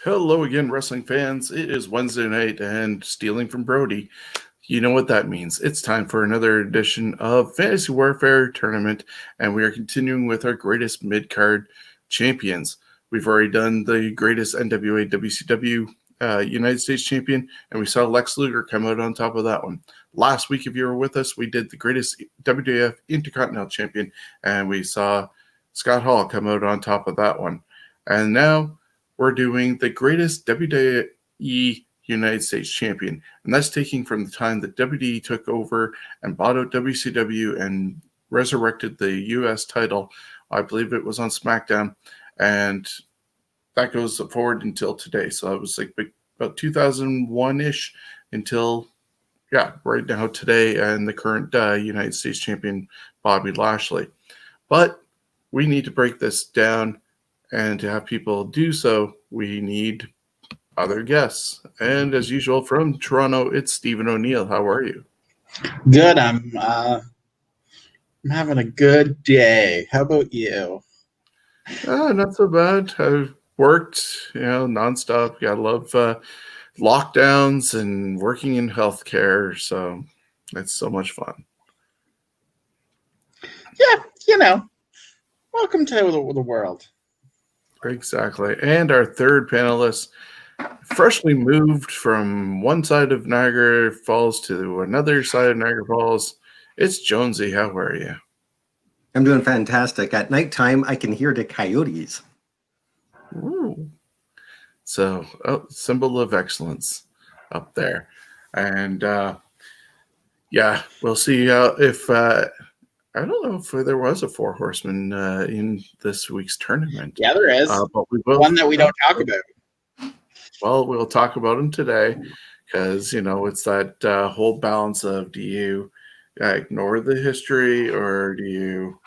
Hello again, wrestling fans. It is Wednesday night and stealing from Brody. You know what that means. It's time for another edition of Fantasy Warfare Tournament, and we are continuing with our greatest mid-card champions. We've already done the greatest NWA WCW United States champion, and we saw Lex Luger come out on top of that one. Last week, if you were with us, we did the greatest WWF Intercontinental champion, and we saw Scott Hall come out on top of that one. And now we're doing the greatest WWE United States champion, and that's taking from the time that WWE took over and bought out WCW and resurrected the U.S. title. I believe it was on SmackDown, and that goes forward until today. So it was like about 2001-ish until, right now today, and the current United States champion, Bobby Lashley. But we need to break this down, and to have people do so, we need other guests. And as usual, from Toronto, it's Stephen O'Neill. How are you? Good. I'm having a good day. How about you? Not so bad. I've worked, nonstop. Gotta love lockdowns and working in healthcare. So it's so much fun. Yeah, welcome to the world. Exactly. And our third panelist, freshly moved from one side of Niagara Falls to another side of Niagara Falls, it's Jonesy. How are you? I'm doing fantastic. At nighttime, I can hear the coyotes. Ooh. So, symbol of excellence up there. And, we'll see if... I don't know if there was a Four Horsemen in this week's tournament. Yeah, there is. But we will, one that we don't talk about. Well, we'll talk about him today because, it's that whole balance of, do you ignore the history or do you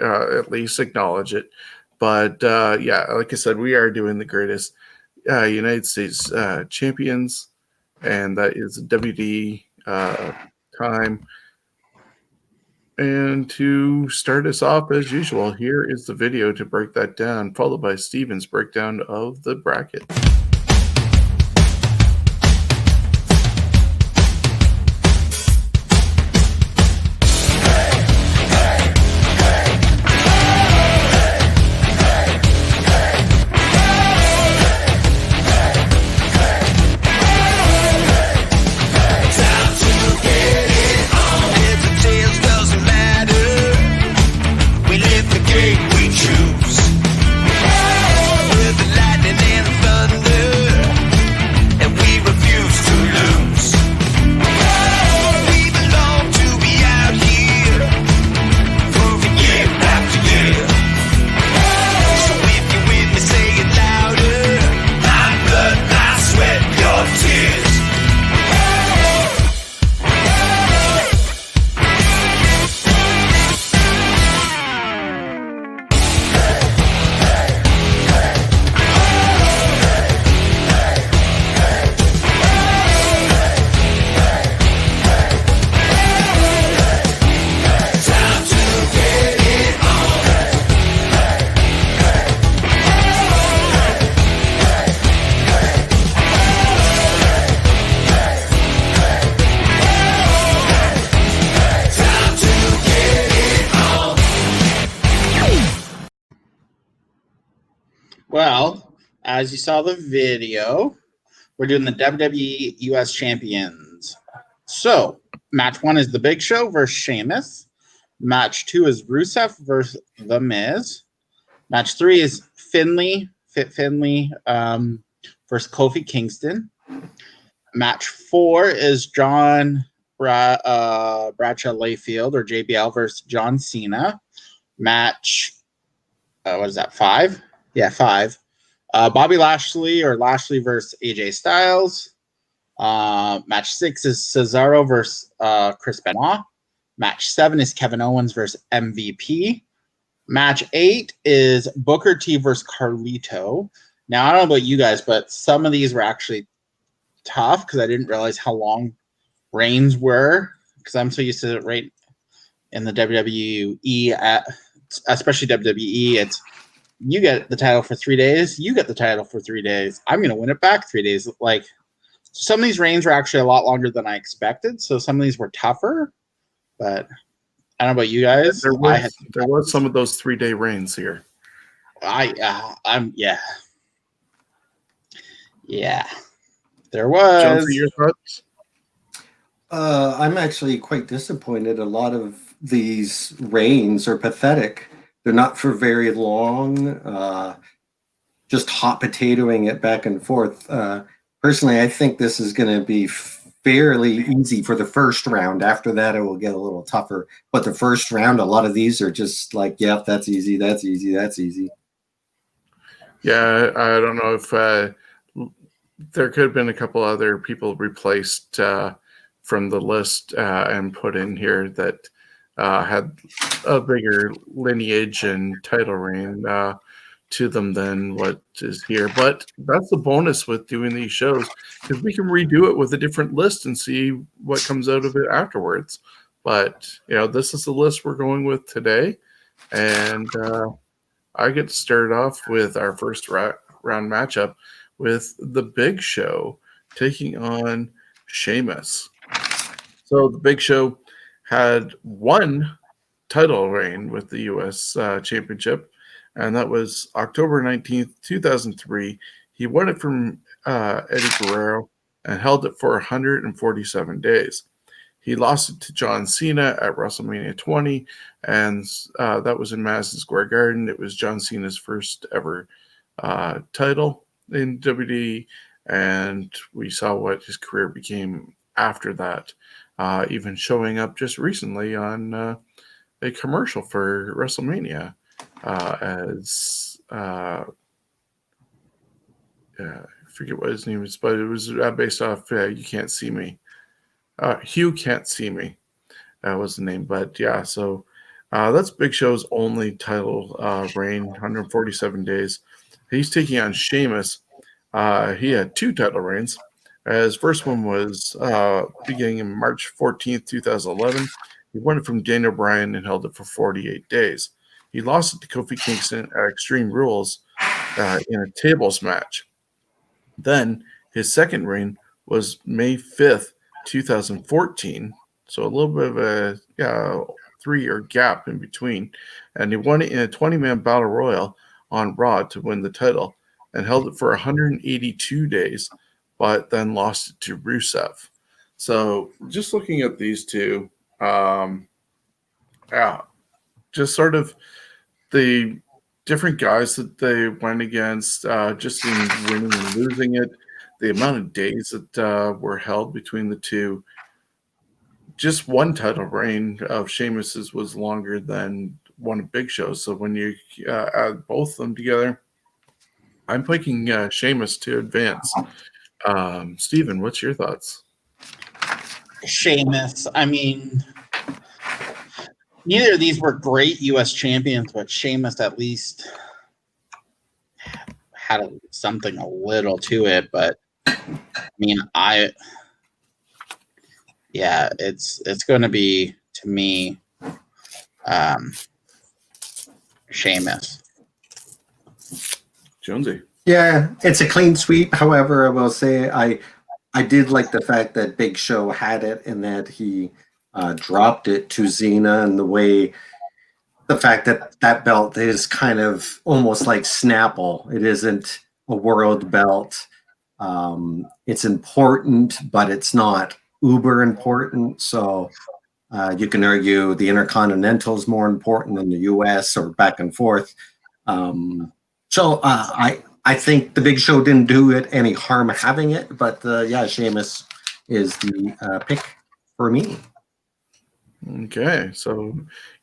at least acknowledge it? But, like I said, we are doing the greatest United States champions, and that is WD time. And to start us off, as usual, here is the video to break that down, followed by Steven's breakdown of the bracket. Well, as you saw the video, we're doing the WWE US Champions. So, match 1 is The Big Show versus Sheamus. Match 2 is Rusev versus The Miz. Match 3 is Finley versus Kofi Kingston. Match 4 is John Bradshaw Layfield or JBL versus John Cena. Match, 5? Yeah, 5. Bobby Lashley or Lashley versus AJ Styles. Match 6 is Cesaro versus Chris Benoit. Match 7 is Kevin Owens versus MVP. Match 8 is Booker T versus Carlito. Now, I don't know about you guys, but some of these were actually tough because I didn't realize how long reigns were, because I'm so used to it right in the WWE, especially WWE, it's you get the title for 3 days. You get the title for 3 days. I'm going to win it back 3 days. Like, some of these reigns were actually a lot longer than I expected. So some of these were tougher. But I don't know about you guys. There was some of those 3-day reigns here. Yeah. There was. Jonesy, your thoughts? I'm actually quite disappointed. A lot of these reigns are pathetic. They're not for very long. Just hot potatoing it back and forth. Personally, I think this is going to be fairly easy for the first round. After that, it will get a little tougher. But the first round, a lot of these are just like, yep, that's easy, that's easy, that's easy. Yeah, I don't know if there could have been a couple other people replaced from the list and put in here that had a bigger lineage and title reign to them than what is here. But that's the bonus with doing these shows, because we can redo it with a different list and see what comes out of it afterwards. But, this is the list we're going with today. And I get to start off with our first round matchup with the Big Show taking on Sheamus. So the Big Show had one title reign with the U.S. Championship, and that was October 19th, 2003. He won it from Eddie Guerrero and held it for 147 days. He lost it to John Cena at WrestleMania 20, and that was in Madison Square Garden. It was John Cena's first ever title in WWE, and we saw what his career became after that, even showing up just recently on a commercial for WrestleMania as I forget what his name is, but it was based off You Can't See Me. Hugh Can't See Me. That was the name. But yeah, so that's Big Show's only title reign, 147 days. He's taking on Sheamus. He had 2 title reigns. His first one was beginning in March 14th, 2011. He won it from Daniel Bryan and held it for 48 days. He lost it to Kofi Kingston at Extreme Rules in a tables match. Then his second reign was May 5th, 2014. So a little bit of a 3-year gap in between. And he won it in a 20-man battle royal on Raw to win the title and held it for 182 days, but then lost it to Rusev. So just looking at these two, just sort of the different guys that they went against, just in winning and losing it, the amount of days that were held between the two. Just one title reign of Sheamus's was longer than one of Big Show's. So when you add both of them together, I'm picking Sheamus to advance. Steven, what's your thoughts? Sheamus. I mean, neither of these were great U.S. champions, but Sheamus at least had something a little to it. But I mean, it's going to be, to me, Sheamus. Jonesy. Yeah, it's a clean sweep. However, I will say I did like the fact that Big Show had it and that he dropped it to Cena, and the fact that that belt is kind of almost like Snapple. It isn't a world belt. It's important, but it's not uber important. So you can argue the Intercontinental is more important than the U.S. or back and forth. So I think the Big Show didn't do it any harm having it, but Sheamus is the pick for me. Okay, so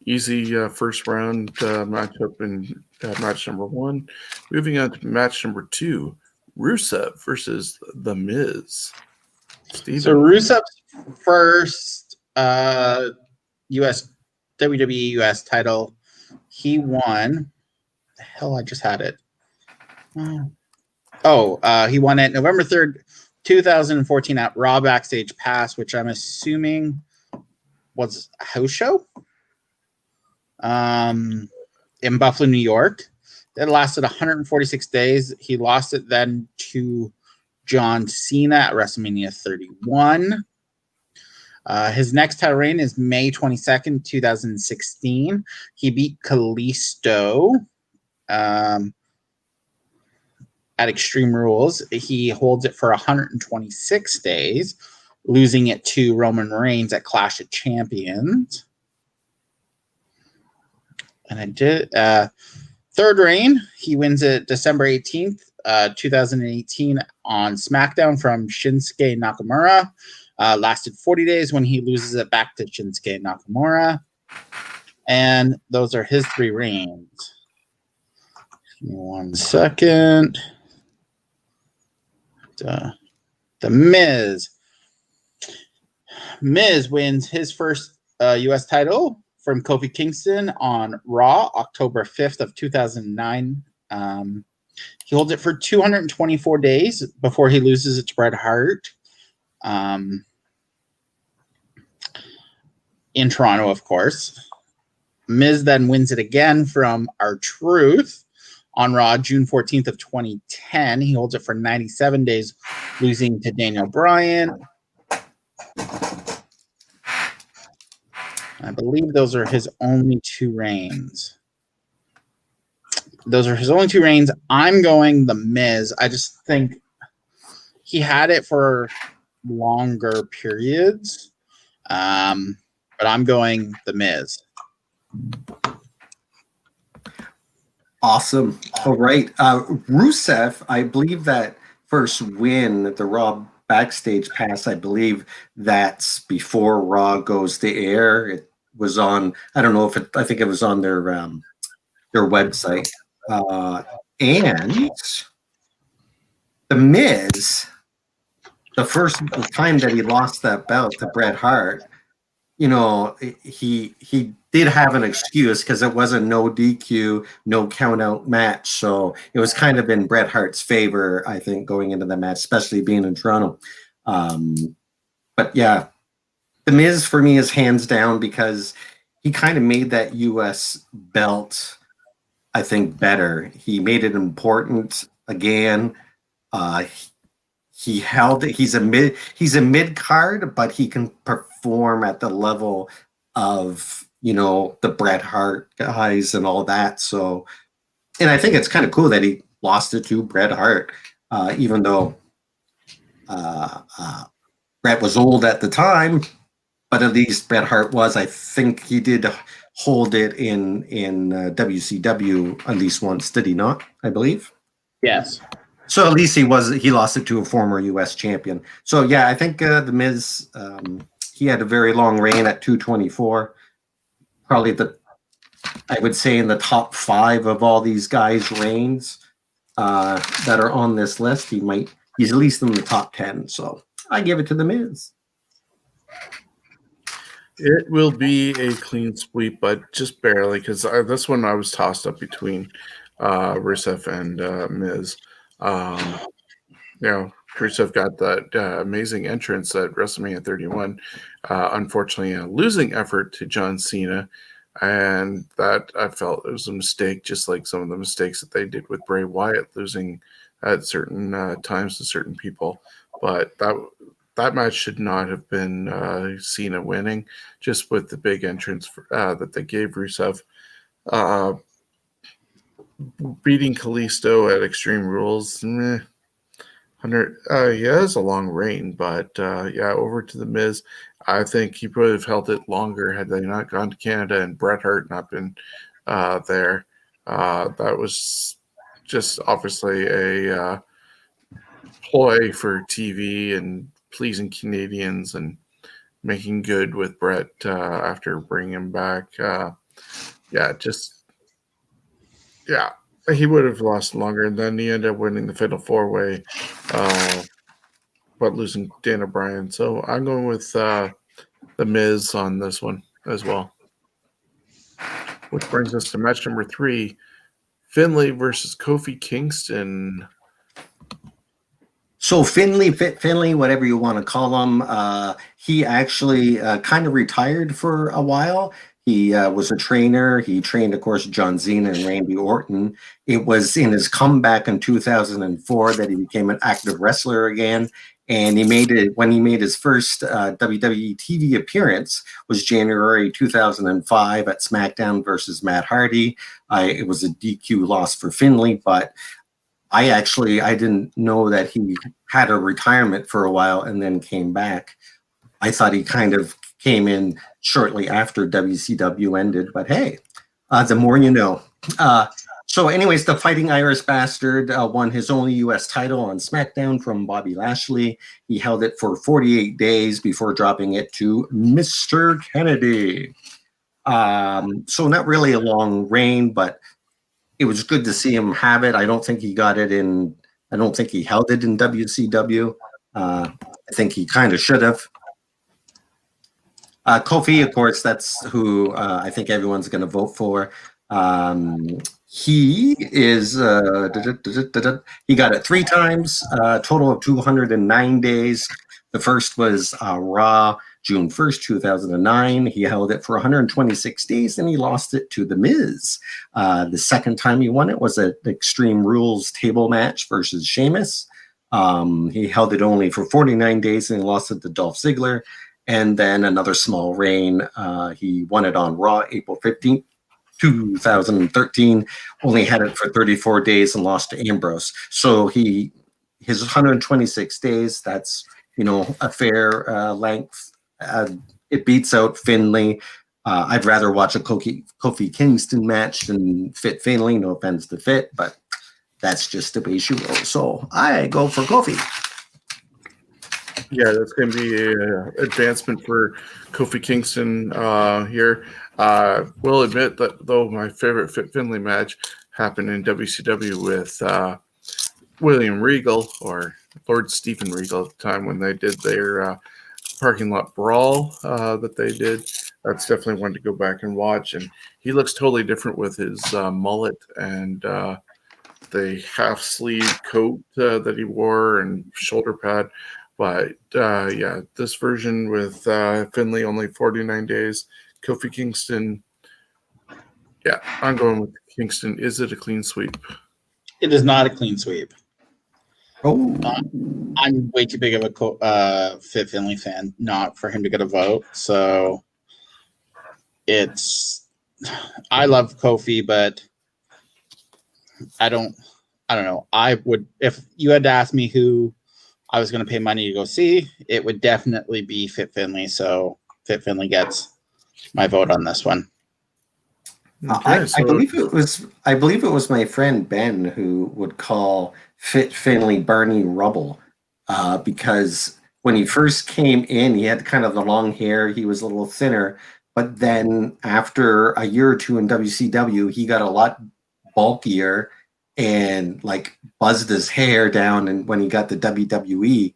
easy first round matchup in match number 1. Moving on to match number 2, Rusev versus The Miz. Steven. So Rusev's first U.S. WWE U.S. title, he won. The hell, I just had it. He won it November 3rd, 2014 at Raw Backstage Pass, which I'm assuming was a house show in Buffalo, New York. It lasted 146 days. He lost it then to John Cena at WrestleMania 31. His next title reign is May 22nd, 2016. He beat Carlito at Extreme Rules. He holds it for 126 days, losing it to Roman Reigns at Clash of Champions. And I did third reign. He wins it December 18th, 2018 on SmackDown from Shinsuke Nakamura. Lasted 40 days when he loses it back to Shinsuke Nakamura. And those are his 3 reigns. Give me 1 second. The Miz. Miz wins his first U.S. title from Kofi Kingston on Raw, October 5th of 2009. He holds it for 224 days before he loses it to Bret Hart. In Toronto, of course. Miz then wins it again from R-Truth on Raw, June 14th of 2010. He holds it for 97 days, losing to Daniel Bryan. I believe those are his only 2 reigns. Those are his only 2 reigns. I'm going The Miz. I just think he had it for longer periods. But I'm going The Miz. Awesome. All right. Rusev, I believe that first win, the Raw Backstage Pass, I believe that's before Raw goes to air. It was on, I don't know if it, I think it was on their website. And The Miz, the first time that he lost that belt to Bret Hart, you know, he did have an excuse because it was a no DQ, no count out match. So it was kind of in Bret Hart's favor, I think, going into the match, especially being in Toronto. But yeah, The Miz for me is hands down because he kind of made that US belt, I think, better. He made it important again. He held it. He's a mid card, but he can perform at the level of, you know, the Bret Hart guys and all that. So, and I think it's kind of cool that he lost it to Bret Hart, even though Bret was old at the time, but at least Bret Hart was. I think he did hold it in WCW at least once, did he not? I believe. Yes. So at least he lost it to a former U.S. champion. So yeah, I think The Miz, he had a very long reign at 224. Probably I would say in the top 5 of all these guys' reigns that are on this list. He's at least in the top 10. So I give it to The Miz. It will be a clean sweep, but just barely, because this one I was tossed up between Rusev and Miz. You know, Rusev got that amazing entrance at WrestleMania 31. Unfortunately, a losing effort to John Cena, and that I felt it was a mistake, just like some of the mistakes that they did with Bray Wyatt losing at certain times to certain people. But that match should not have been Cena winning, just with the big entrance that they gave Rusev. Beating Kalisto at Extreme Rules, 100. Yeah, it's a long reign, but yeah, over to The Miz. I think he would have held it longer had they not gone to Canada and Bret Hart not been there. That was just obviously a ploy for TV and pleasing Canadians and making good with Bret after bringing him back. Yeah, he would have lost longer, and then he ended up winning the Fatal 4-Way, but losing Daniel Bryan. So I'm going with The Miz on this one as well. Which brings us to match number 3, Finley versus Kofi Kingston. So Finley, whatever you want to call him, he actually kind of retired for a while. He was a trainer. He trained, of course, John Cena and Randy Orton. It was in his comeback in 2004 that he became an active wrestler again. And he made it when he made his first WWE TV appearance was January 2005 at SmackDown versus Matt Hardy. It was a DQ loss for Finley, but I didn't know that he had a retirement for a while and then came back. I thought he kind of came in shortly after WCW ended, but hey, the more you know. So anyways, the Fighting Irish Bastard won his only U.S. title on SmackDown from Bobby Lashley. He held it for 48 days before dropping it to Mr. Kennedy. So not really a long reign, but it was good to see him have it. I don't think he held it in WCW. I think he kind of should have. Kofi, of course, that's who I think everyone's going to vote for. He is he got it 3 times, total of 209 days. The first was Raw, June 1st, 2009. He held it for 126 days and he lost it to The Miz. The second time he won it was at Extreme Rules table match versus Sheamus. He held it only for 49 days and he lost it to Dolph Ziggler. And then another small reign. He won it on Raw, April 15th, 2013. Only had it for 34 days and lost to Ambrose. So his 126 days, that's, a fair length. It beats out Finley. I'd rather watch a Kofi Kingston match than Fit Finley. No offense to Fit, but that's just the way she rolls. So I go for Kofi. Yeah, that's going to be an advancement for Kofi Kingston here. Will admit that, though, my favorite Fit Finley match happened in WCW with William Regal, or Lord Stephen Regal at the time, when they did their parking lot brawl that they did. That's definitely one to go back and watch. And he looks totally different with his mullet and the half-sleeve coat that he wore and shoulder pad. But yeah, this version with Finley only 49 days. Kofi Kingston, yeah, I'm going with Kingston. Is it a clean sweep? It is not a clean sweep. Oh, I'm way too big of a Fit Finley fan not for him to get a vote. So I love Kofi, but I don't know. I would, if you had to ask me who I was going to pay money to go see, it would definitely be Fit Finley. So Fit Finley gets my vote on this one. Okay, I believe it was my friend Ben who would call Fit Finley Barney Rubble because when he first came in, he had kind of the long hair. He was a little thinner, but then after a year or two in WCW, he got a lot bulkier and like buzzed his hair down. And when he got the WWE,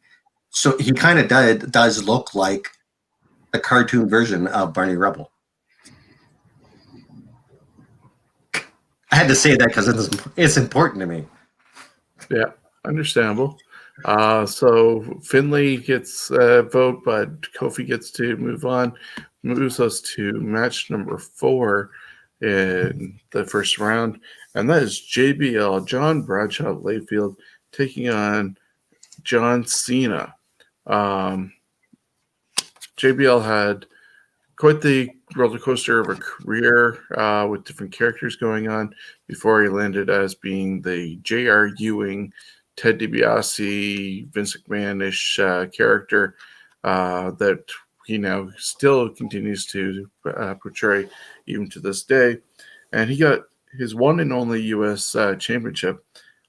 so he kind of does look like the cartoon version of Barney Rubble. I had to say that because it's important to me. Yeah, understandable. So Finley gets a vote, but Kofi gets to move on. Moves us to match number 4 in the first round, and that is JBL, John Bradshaw Layfield, taking on John Cena. JBL had quite the roller coaster of a career with different characters going on before he landed as being the J.R. Ewing, Ted DiBiase, Vince McMahon-ish character that he now still continues to portray even to this day. And he got his one and only U.S. championship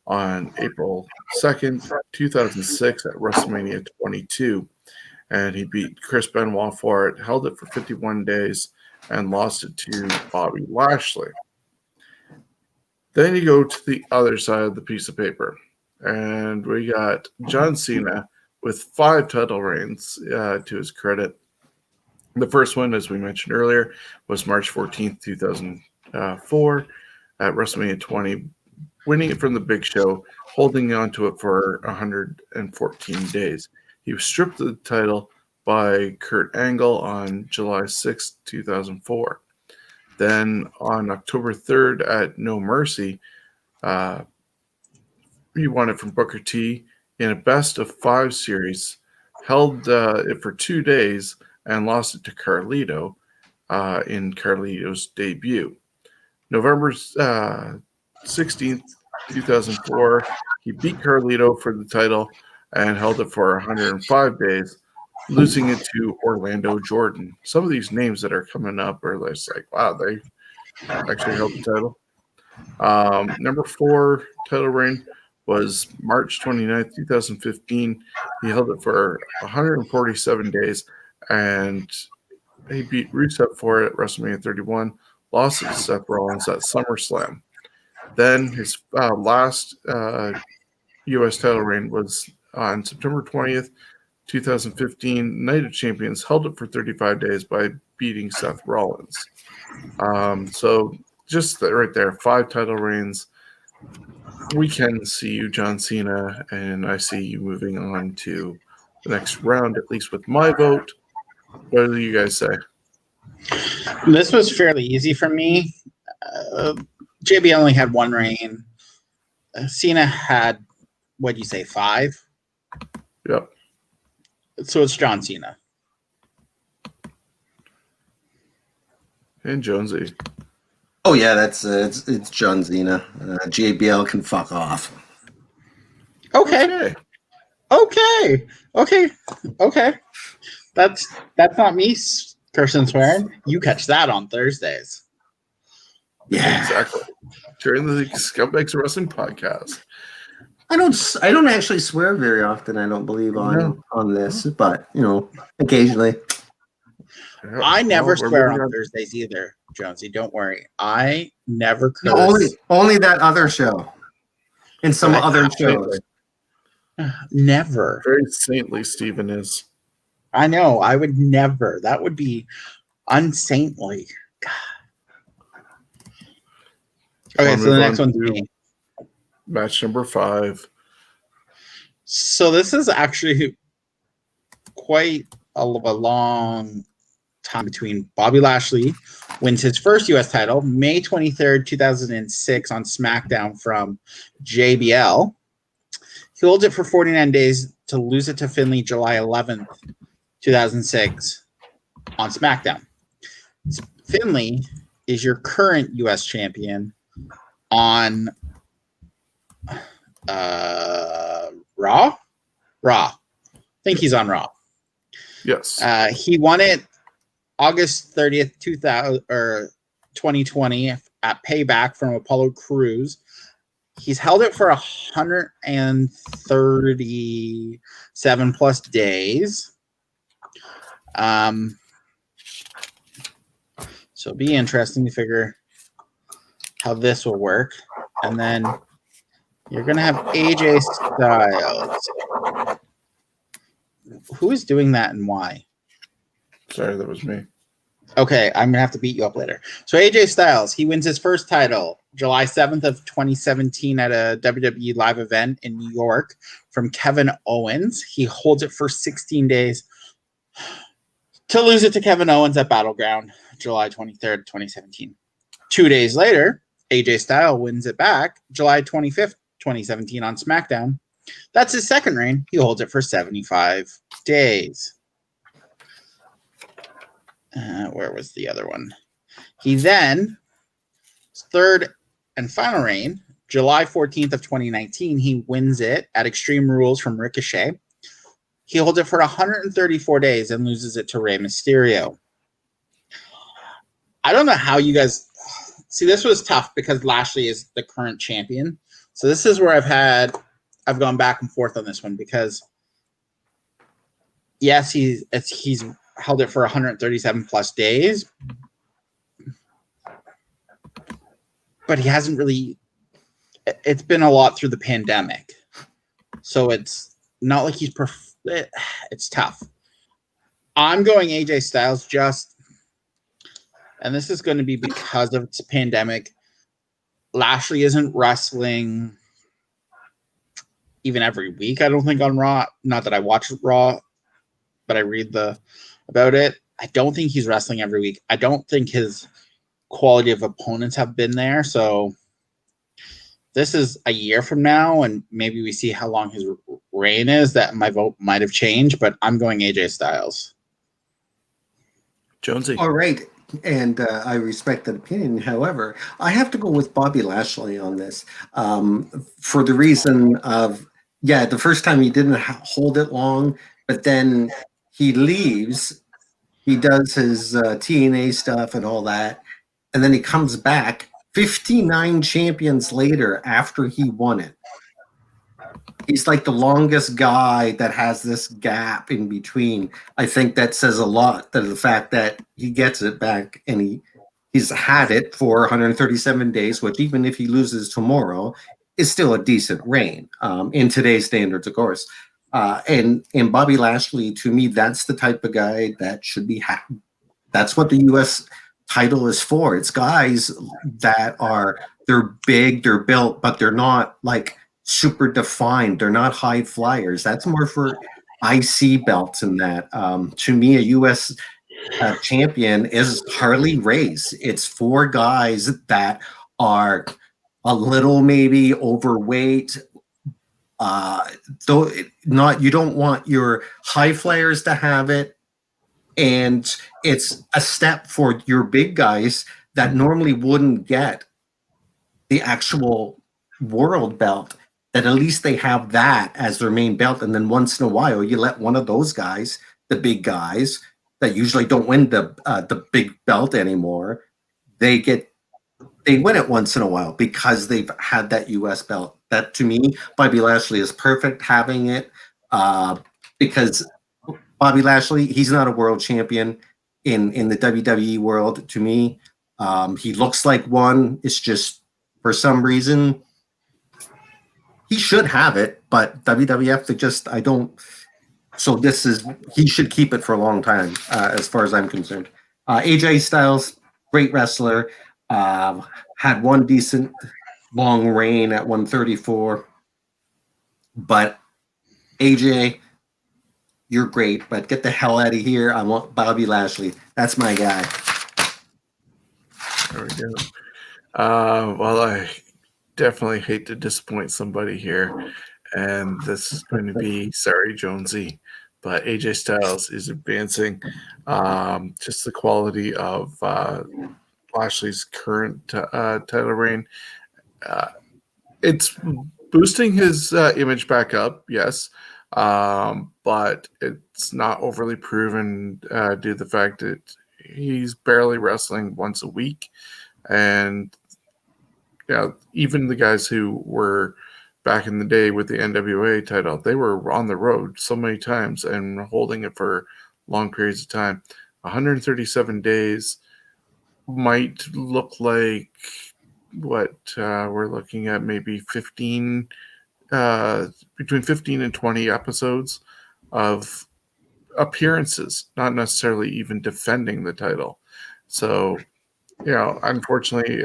on April 2nd, 2006 at WrestleMania 22. And he beat Chris Benoit for it, held it for 51 days, and lost it to Bobby Lashley. Then you go to the other side of the piece of paper, and we got John Cena with 5 title reigns to his credit. The first one, as we mentioned earlier, was March 14th, 2004 at WrestleMania 20, winning it from the Big Show, holding on to it for 114 days. He was stripped of the title by Kurt Angle on July 6, 2004. Then on October 3rd at No Mercy, he won it from Booker T in a best-of-5 series, held it for 2 days, and lost it to Carlito in Carlito's debut. November 16th, 2004, he beat Carlito for the title and held it for 105 days, losing it to Orlando Jordan. Some of these names that are coming up are just like, wow, they actually held the title. Number 4 title reign was March 29th, 2015. He held it for 147 days, and he beat Rusev for it at WrestleMania 31, lost it to Seth Rollins at SummerSlam. Then his last U.S. title reign was on September 20th, 2015. Night of Champions held it for 35 days by beating Seth Rollins. So just right there, 5 title reigns. We can see you, John Cena, and I see you moving on to the next round, at least with my vote. What do you guys say? This was fairly easy for me. JB only had 1 reign. Cena had, what do you say, 5? Yep. So it's John Cena. And Jonesy. Oh yeah, that's it's John Cena. JBL can fuck off. Okay. That's not me cursing swearing. You catch that on Thursdays. Yeah, exactly. During the Scumbags Wrestling podcast. I don't actually swear very often. I don't believe on this, but occasionally. Yeah, I never swear on Thursdays either, Jonesy. Don't worry. I never curse. No, only that other show. And some other shows. Never. Very saintly Steven is. I know. I would never. That would be unsaintly. Okay, so the next one's me. Match number 5. So this is actually quite a long time between. Bobby Lashley wins his first U.S. title May 23rd, 2006 on SmackDown from JBL. He holds it for 49 days to lose it to Finley July 11th, 2006 on SmackDown. Finley is your current U.S. champion on Raw? I think he's on Raw. Yes. He won it August 30th, 2020 at Payback from Apollo Crews. He's held it for 137 plus days. So it'll be interesting to figure how this will work. And then you're going to have AJ Styles. Who is doing that and why? Sorry, that was me. Okay, I'm going to have to beat you up later. So AJ Styles, he wins his first title July 7th of 2017 at a WWE live event in New York from Kevin Owens. He holds it for 16 days to lose it to Kevin Owens at Battleground, July 23rd, 2017. 2 days later, AJ Styles wins it back July 25th, 2017 on SmackDown. That's his second reign. He holds it for 75 days. Where was the other one? He then, third and final reign, July 14th of 2019, he wins it at Extreme Rules from Ricochet. He holds it for 134 days and loses it to Rey Mysterio. I don't know how you guys... See, this was tough because Lashley is the current champion. So this is where I've gone back and forth on this one because, yes, he's held it for 137 plus days, but he hasn't really. It's been a lot through the pandemic, so it's not like he's. It's tough. I'm going AJ Styles and this is going to be because of the pandemic. Lashley isn't wrestling even every week, I don't think, on Raw. Not that I watch Raw, but I read about it. I don't think he's wrestling every week. I don't think his quality of opponents have been there. So this is a year from now, and maybe we see how long his reign is. That my vote might have changed, but I'm going AJ Styles. Jonesy. All right. And I respect that opinion. However, I have to go with Bobby Lashley on this for the reason of, yeah, the first time he didn't hold it long, but then he leaves, he does his TNA stuff and all that, and then he comes back 59 champions later after he won it. He's like the longest guy that has this gap in between. I think that says a lot, that the fact that he gets it back and he's had it for 137 days, which even if he loses tomorrow is still a decent reign in today's standards, of course. And Bobby Lashley, to me, that's the type of guy that should be that's what the U.S. title is for. It's guys that they're big, they're built, but they're not like super defined. They're not high flyers. That's more for IC belts and that. To me, a U.S. Champion is Harley Race. It's 4 guys that are a little maybe overweight. Though you don't want your high flyers to have it, and it's a step for your big guys that normally wouldn't get the actual world belt, that at least they have that as their main belt. And then once in a while, you let one of those guys, the big guys that usually don't win the big belt anymore, they win it once in a while because they've had that U.S. belt. That, to me, Bobby Lashley is perfect having it because Bobby Lashley, he's not a world champion in the WWE world. To me, he looks like one. It's just, for some reason, he should have it, but WWF, I don't. So he should keep it for a long time, as far as I'm concerned. AJ Styles, great wrestler, had one decent long reign at 134, but AJ, you're great, but get the hell out of here. I want Bobby Lashley. That's my guy. There we go. Well, I definitely hate to disappoint somebody here, and this is going to be sorry, Jonesy, but AJ Styles is advancing. Just the quality of Lashley's current title reign. It's boosting his image back up, yes, but it's not overly proven due to the fact that he's barely wrestling once a week, and even the guys who were back in the day with the NWA title, they were on the road so many times and holding it for long periods of time. 137 days might look like what we're looking at, maybe 15, between 15 and 20 episodes of appearances, not necessarily even defending the title. So, unfortunately,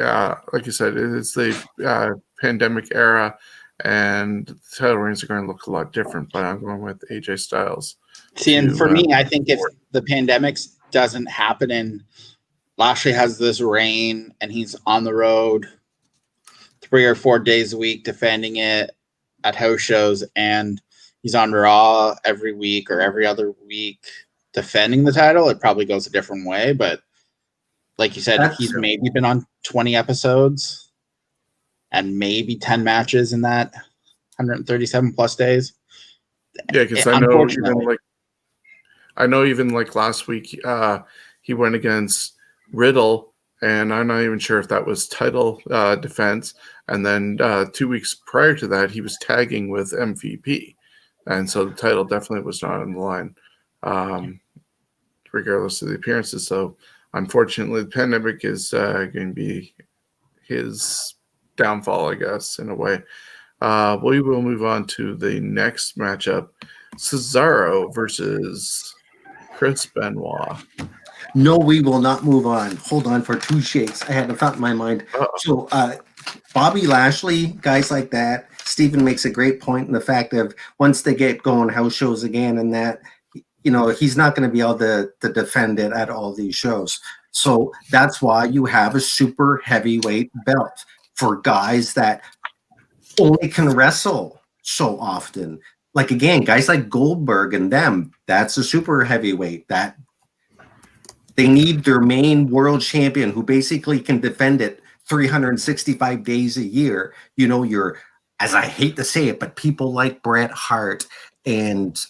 like you said, it's the pandemic era, and the title reigns are going to look a lot different, but I'm going with AJ Styles. See, and for me, I think if the pandemic doesn't happen and Lashley has this reign and he's on the road 3 or 4 days a week defending it at house shows, and he's on Raw every week or every other week defending the title, it probably goes a different way. But like you said, he's maybe been on 20 episodes and maybe 10 matches in that 137 plus days. Yeah, because I know even like last week he went against Riddle, and I'm not even sure if that was title defense. And then 2 weeks prior to that, he was tagging with MVP, and so the title definitely was not on the line, regardless of the appearances. So unfortunately, the pandemic is going to be his downfall, I guess, in a way. We will move on to the next matchup: Cesaro versus Chris Benoit. No, we will not move on. Hold on for 2 shakes. I had a thought in my mind. So Bobby Lashley, guys like that, Stephen makes a great point in the fact of once they get going house shows again and that, he's not going to be able to defend it at all these shows. So that's why you have a super heavyweight belt for guys that only can wrestle so often. Like again, guys like Goldberg and them, that's a super heavyweight that they need their main world champion who basically can defend it 365 days a year. You know, you're, as I hate to say it, but people like Bret Hart and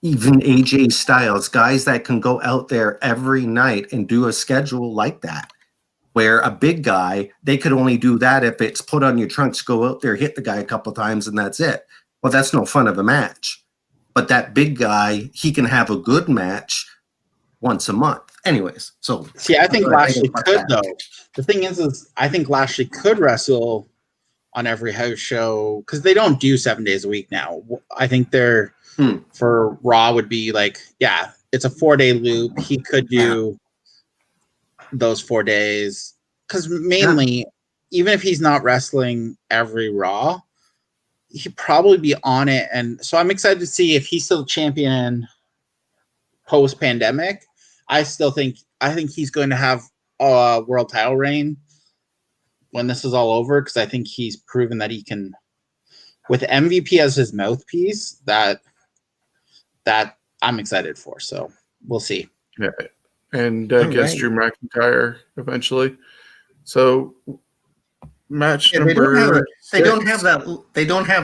even AJ Styles, guys that can go out there every night and do a schedule like that. Where a big guy, they could only do that if it's put on your trunks, go out there, hit the guy a couple times, and that's it. Well, that's no fun of a match. But that big guy, he can have a good match once a month. Anyways, so see, I think Lashley could though. The thing is I think Lashley could wrestle on every house show because they don't do 7 days a week now. I think they're for Raw would be like, yeah, it's a 4-day loop. He could do those 4 days because mainly, even if he's not wrestling every Raw, he'd probably be on it. And so I'm excited to see if he's still champion post pandemic. I think he's going to have a world title reign when this is all over because I think he's proven that he can, with MVP as his mouthpiece, that I'm excited for. So we'll see. Yeah, and against Drew McIntyre eventually. So match number they don't have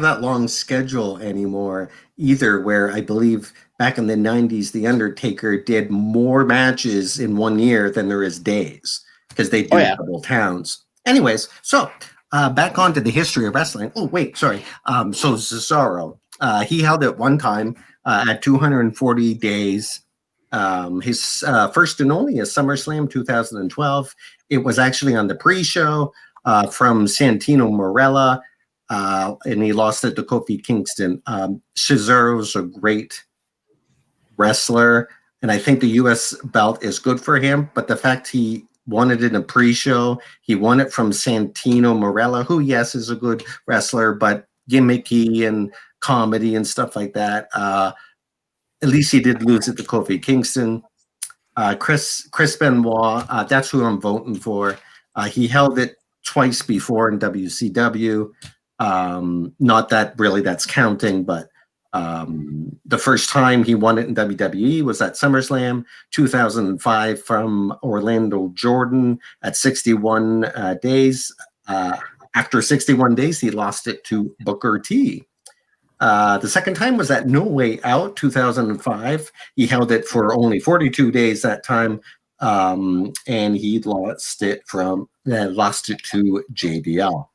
that long schedule anymore either, where I believe back in the 90s the Undertaker did more matches in 1 year than there is days because they do double towns. Anyways, so back onto the history of wrestling. Oh wait, sorry. So Cesaro, he held it one time at 240 days. His first and only is SummerSlam 2012. It was actually on the pre-show from Santino Marella, and he lost it to Kofi Kingston. Cesaro's a great wrestler, and I think the U.S. belt is good for him, but the fact he won it in a pre-show, he won it from Santino Marella, who, yes, is a good wrestler, but gimmicky and comedy and stuff like that. At least he did lose it to Kofi Kingston. Chris Benoit, that's who I'm voting for. He held it twice before in WCW. Not that really that's counting, but the first time he won it in WWE was at SummerSlam 2005 from Orlando Jordan at 61 days. After 61 days, he lost it to Booker T. The second time was at No Way Out 2005. He held it for only 42 days that time, and he lost it to JBL.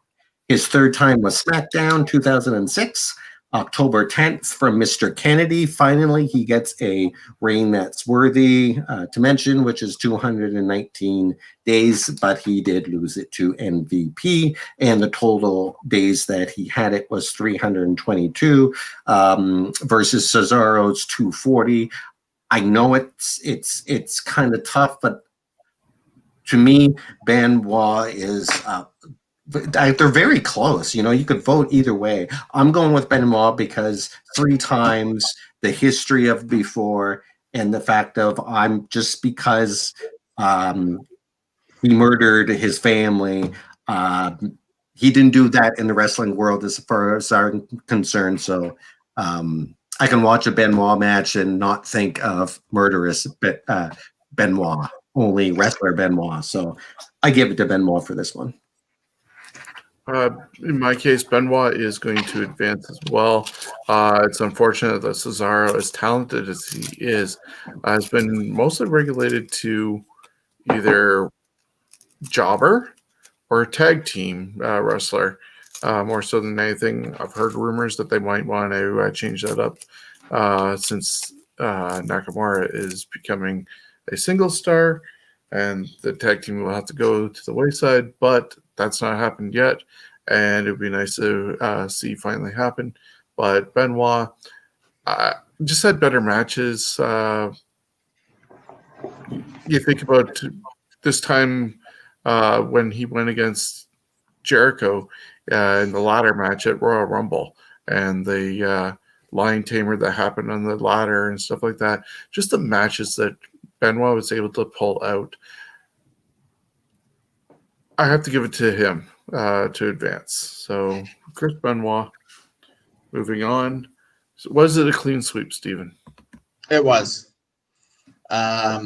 His third time was SmackDown 2006, October 10th from Mr. Kennedy. Finally, he gets a reign that's worthy to mention, which is 219 days, but he did lose it to MVP, and the total days that he had it was 322 versus Cesaro's 240. I know it's kind of tough, but to me, Benoit is they're very close. You know, you could vote either way. I'm going with Benoit because 3 times, the history of before, and the fact of I'm just because he murdered his family. He didn't do that in the wrestling world as far as I'm concerned. So I can watch a Benoit match and not think of murderous Benoit, only wrestler Benoit. So I give it to Benoit for this one. In my case, Benoit is going to advance as well. It's unfortunate that Cesaro, as talented as he is, has been mostly regulated to either jobber or a tag team wrestler, more so than anything. I've heard rumors that they might want to change that up since Nakamura is becoming a single star, and the tag team will have to go to the wayside, but that's not happened yet, and it would be nice to see finally happen. But Benoit just had better matches. You think about this time when he went against Jericho in the ladder match at Royal Rumble, and the lion tamer that happened on the ladder and stuff like that. Just the matches that Benoit was able to pull out. I have to give it to him to advance. So Chris Benoit, moving on. So was it a clean sweep, Stephen? It was. I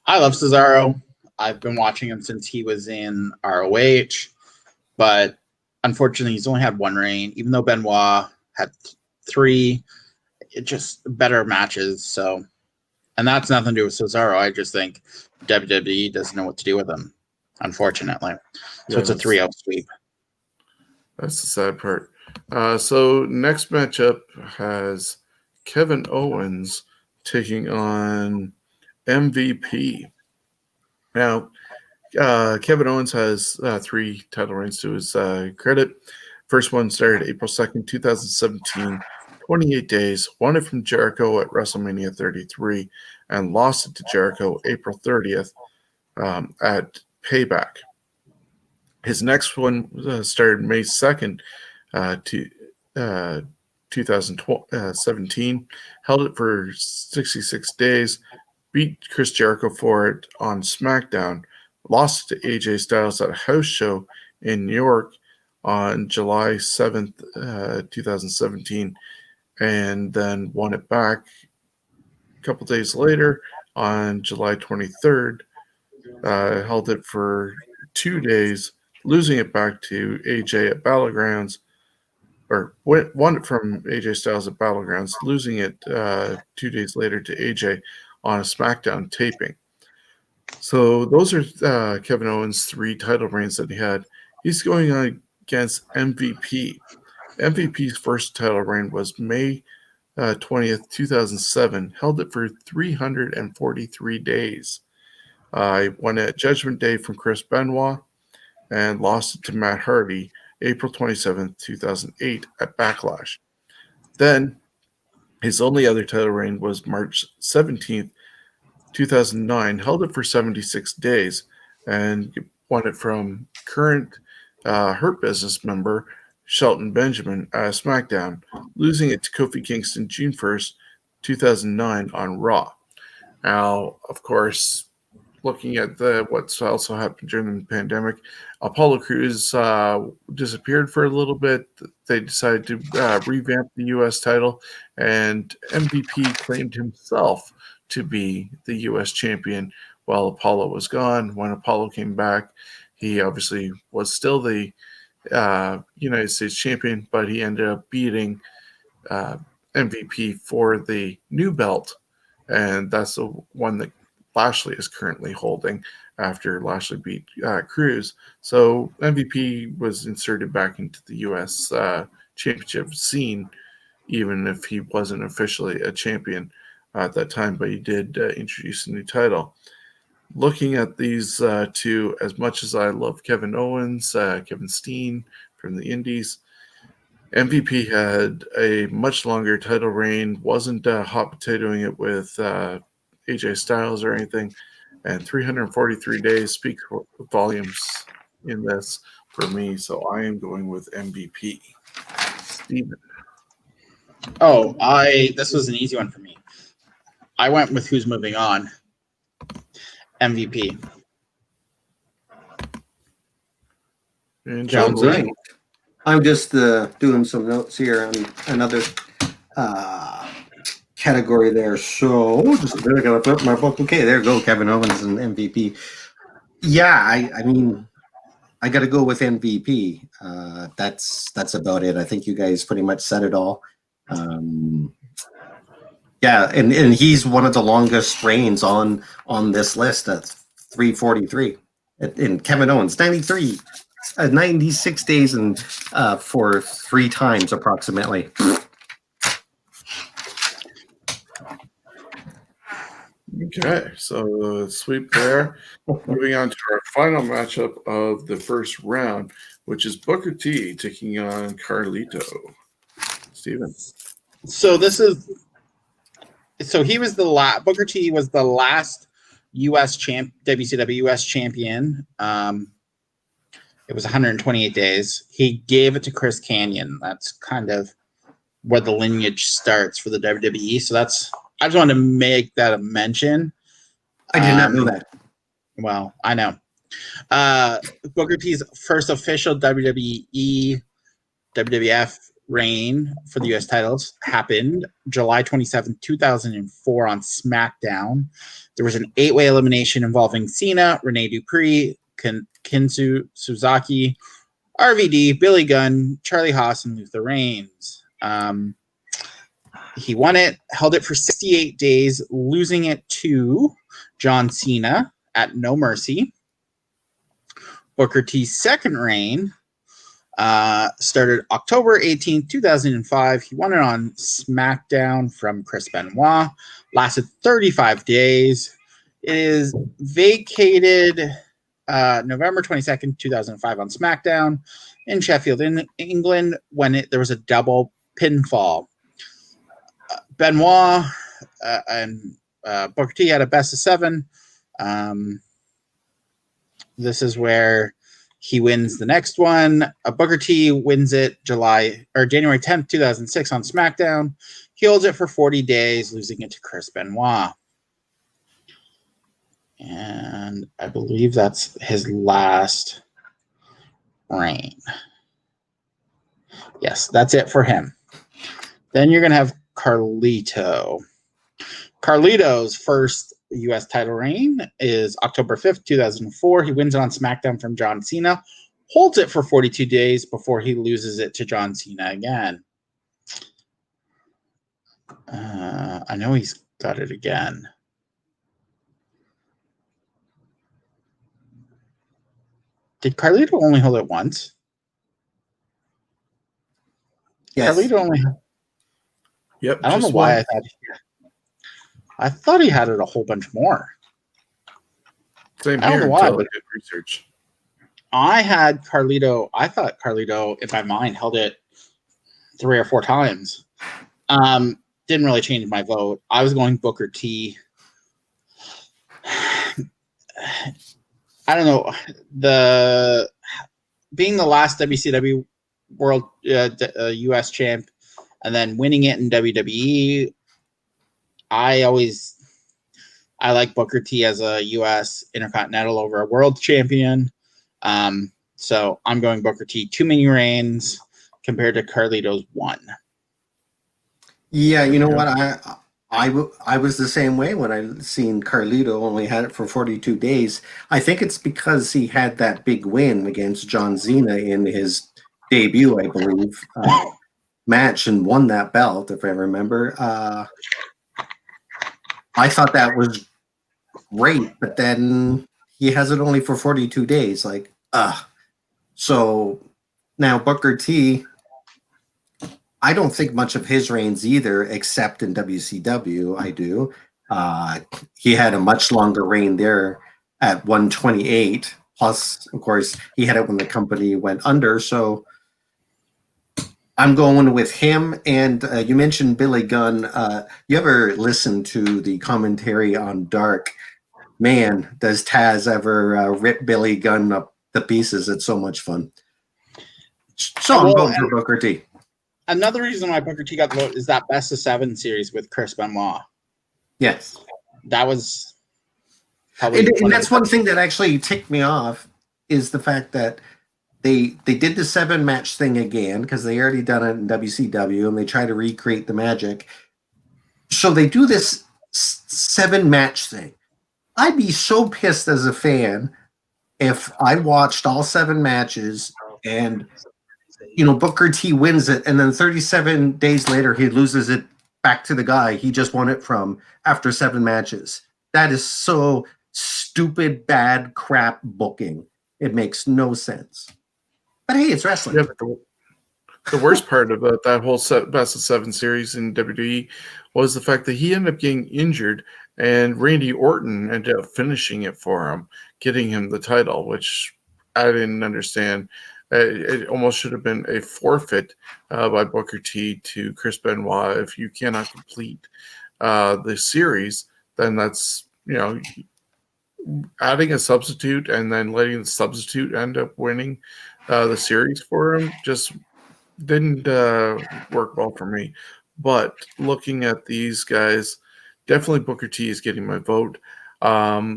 love Cesaro. I've been watching him since he was in ROH, but unfortunately, he's only had one reign. Even though Benoit had 3, just better matches. So, and that's nothing to do with Cesaro. I just think WWE doesn't know what to do with him, unfortunately. So it's a 3-0 sweep. That's the sad part. So next matchup has Kevin Owens taking on MVP. Now, Kevin Owens has 3 title reigns to his credit. First one started April 2nd, 2017, 28 days, won it from Jericho at WrestleMania 33, and lost it to Jericho April 30th at Payback. His next one started May 2nd, 2017, held it for 66 days, beat Chris Jericho for it on SmackDown, lost it to AJ Styles at a house show in New York on July 7th, 2017, and then won it back a couple days later on July 23rd, held it for 2 days, losing it back to AJ at Battlegrounds, or won it from AJ Styles at Battlegrounds, losing it 2 days later to AJ on a SmackDown taping. So those are Kevin Owens' 3 title reigns that he had. He's going on against MVP. MVP's first title reign was May 20th, 2007, held it for 343 days. I won at Judgment Day from Chris Benoit and lost it to Matt Hardy April 27th, 2008 at Backlash. Then his only other title reign was March 17th, 2009, held it for 76 days and won it from current Hurt Business member Shelton Benjamin at SmackDown, losing it to Kofi Kingston June 1st, 2009 on Raw. Now, of course, looking at what's also happened during the pandemic, Apollo Crews disappeared for a little bit. They decided to revamp the U.S. title, and MVP claimed himself to be the U.S. champion while Apollo was gone. When Apollo came back, he obviously was still the United States champion, but he ended up beating MVP for the new belt, and that's the one that Lashley is currently holding after Lashley beat Crews. So MVP was inserted back into the U.S. Championship scene, even if he wasn't officially a champion at that time, but he did introduce a new title. Looking at these 2, as much as I love Kevin Owens, Kevin Steen from the Indies, MVP had a much longer title reign, wasn't hot potatoing it with AJ Styles or anything, and 343 days speak volumes in this for me, so I am going with MVP. Steven. Oh, this was an easy one for me. I went with who's moving on. MVP. And Jonesy. I'm just doing some notes here on another category there. So just a minute, I gotta flip my book. Okay, there you go, Kevin Owens and MVP. Yeah, I mean, I got to go with MVP. That's about it. I think you guys pretty much said it all. Yeah, and he's one of the longest reigns on this list at 343. And Kevin Owens, 96 days and for 3 times approximately. Okay, so sweep there. Moving on to our final matchup of the first round, which is Booker T taking on Carlito. Steven. So he was the Booker T was the last WCW US champion. It was 128 days. He gave it to Chris Kanyon. That's kind of where the lineage starts for the WWE. So that's I just wanted to make that a mention. I did not know that. Well, I know. Booker T's first official WWE WWF reign for the U.S. titles happened July 27, 2004 on SmackDown. There was an 8-way elimination involving Cena, Rene Dupree, Kinsu Suzaki, RVD, Billy Gunn, Charlie Haas, and Luther Reigns. He won it, held it for 68 days, losing it to John Cena at No Mercy. Booker T's second reign started October 18, 2005. He won it on SmackDown from Chris Benoit. Lasted 35 days. It is vacated November 22nd, 2005 on SmackDown in Sheffield, in England, when there was a double pinfall. Benoit and Booker T had a best of 7. This is where he wins the next one. Booker T wins it January 10th, 2006 on SmackDown. He holds it for 40 days, losing it to Chris Benoit. And I believe that's his last reign. Yes, that's it for him. Then you're going to have Carlito. Carlito's first U.S. title reign is October 5th, 2004. He wins it on SmackDown from John Cena, holds it for 42 days before he loses it to John Cena again. I know he's got it again. Did Carlito only hold it once? Yes. Carlito only. Yep. I don't know why I thought he had it a whole bunch more. Same I don't here know why, until I but did research. I thought Carlito, in my mind, held it 3 or 4 times. Didn't really change my vote. I was going Booker T. I don't know. Being the last WCW World US champ and then winning it in WWE, I like Booker T as a U.S. Intercontinental over a World Champion. So I'm going Booker T. Too many reigns compared to Carlito's 1. Yeah, you know what? I was the same way when I seen Carlito only had it for 42 days. I think it's because he had that big win against John Cena in his debut, I believe, match and won that belt, if I remember. I thought that was great, but then he has it only for 42 days. So now Booker T, I don't think much of his reigns either, except in WCW. I do. He had a much longer reign there at 128. Plus, of course, he had it when the company went under. So I'm going with him. And you mentioned Billy Gunn. You ever listen to the commentary on Dark? Man, does Taz ever rip Billy Gunn up to pieces? It's so much fun. So I'm going for Booker T. Another reason why Booker T got the vote is that best of 7 series with Chris Benoit. Yes. That was probably and that's one thing that actually ticked me off is the fact that they did the 7-match thing again because they already done it in WCW and they try to recreate the magic. So they do this 7-match thing. I'd be so pissed as a fan if I watched all 7 matches and Booker T wins it and then 37 days later he loses it back to the guy he just won it from after 7 matches. That is so stupid, bad crap booking. It makes no sense. But hey, it's wrestling. Yeah, but the worst part about that whole best of 7 series in WWE was the fact that he ended up getting injured and Randy Orton ended up finishing it for him, getting him the title, which I didn't understand. It almost should have been a forfeit by Booker T to Chris Benoit. If you cannot complete the series, then that's, adding a substitute and then letting the substitute end up winning the series for him just didn't work well for me. But looking at these guys, definitely Booker T is getting my vote.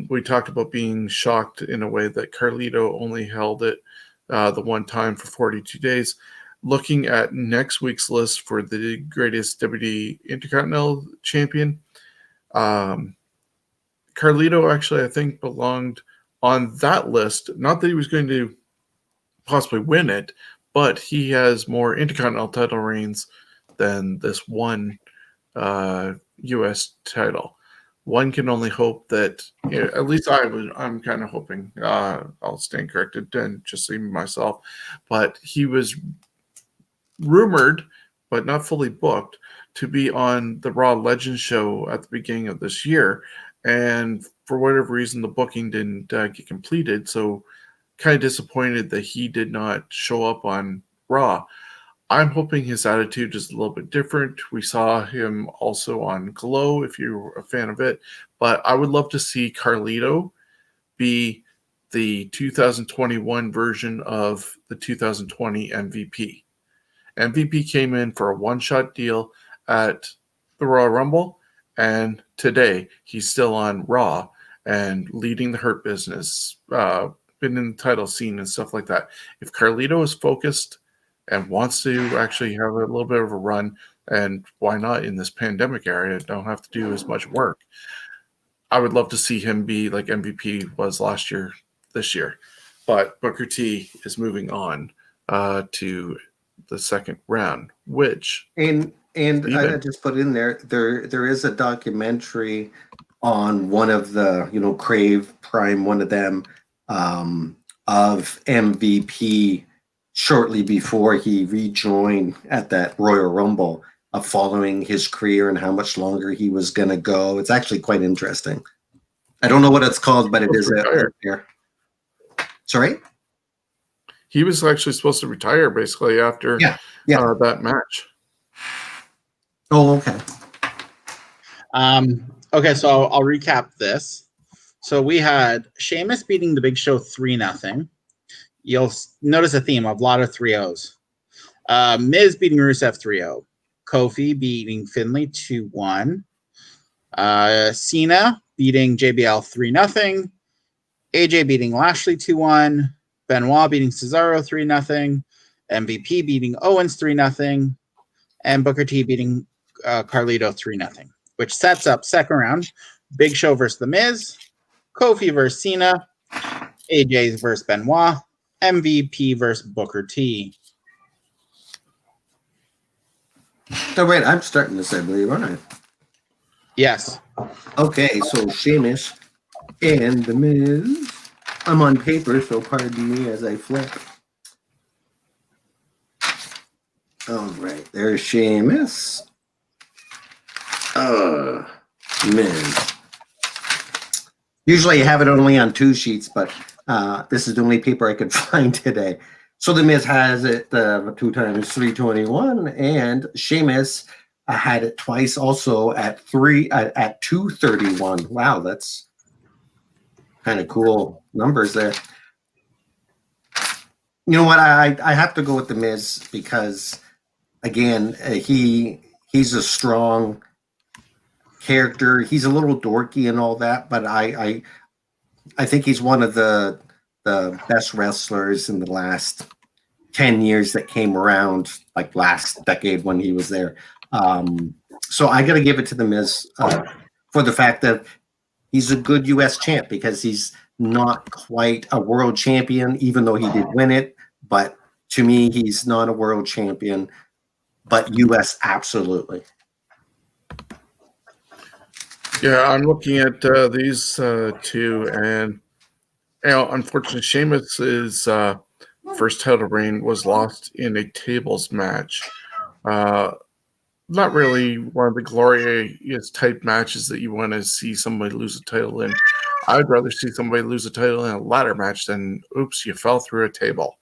We talked about being shocked in a way that Carlito only held it the one time for 42 days. Looking at next week's list for the greatest WWE Intercontinental Champion, Carlito actually, I think, belonged on that list. Not that he was going to possibly win it, but he has more Intercontinental title reigns than this one U.S. title. One can only hope that, at least I'm kind of hoping, I'll stand corrected and just see myself, but he was rumored, but not fully booked, to be on the Raw Legends show at the beginning of this year. And for whatever reason, the booking didn't get completed. So kind of disappointed that he did not show up on Raw. I'm hoping his attitude is a little bit different. We saw him also on Glow, if you're a fan of it. But I would love to see Carlito be the 2021 version of the 2020 MVP. MVP came in for a one-shot deal at the Royal Rumble, and today he's still on Raw and leading the Hurt Business, been in the title scene and stuff like that. If Carlito is focused and wants to actually have a little bit of a run, and why not in this pandemic area, don't have to do as much work, I would love to see him be like MVP was last year, this year. But Booker T is moving on to the second round, which and I just put in there is a documentary on one of the Crave Prime, one of them, of MVP shortly before he rejoined at that Royal Rumble, of following his career and how much longer he was going to go. It's actually quite interesting. I don't know what it's called, but it is out there. Sorry? He was actually supposed to retire basically after that match. Oh, okay. Okay, so I'll recap this. So we had Sheamus beating the Big Show 3-0. You'll notice a theme of a lot of 3-0s. Miz beating Rusev 3-0. Kofi beating Finley 2-1. Cena beating JBL 3-0. AJ beating Lashley 2-1. Benoit beating Cesaro 3-0. MVP beating Owens 3-0. And Booker T beating Carlito 3-0. Which sets up second round. Big Show versus The Miz. Kofi versus Cena. AJ versus Benoit. MVP versus Booker T. Oh, wait, I'm starting this, I believe, aren't I? Yes. Okay, so Sheamus and The Miz. I'm on paper, so pardon me as I flip. All right, there's Sheamus. Miz. Usually I have it only on 2 sheets, but this is the only paper I could find today. So The Miz has it 2 times 321, and Sheamus had it twice also at 231. Wow, that's kind of cool numbers there. You know what? I have to go with The Miz because, again, he's a strong character. He's a little dorky and all that, but I think he's one of the best wrestlers in the last 10 years that came around, like last decade when he was there. So I got to give it to The Miz for the fact that he's a good U.S. champ, because he's not quite a world champion, even though he did win it. But to me, he's not a world champion, but U.S. absolutely. Yeah, I'm looking at these two, and unfortunately, Sheamus's first title reign was lost in a tables match. Not really one of the glorious type matches that you want to see somebody lose a title in. I'd rather see somebody lose a title in a ladder match than, oops, you fell through a table.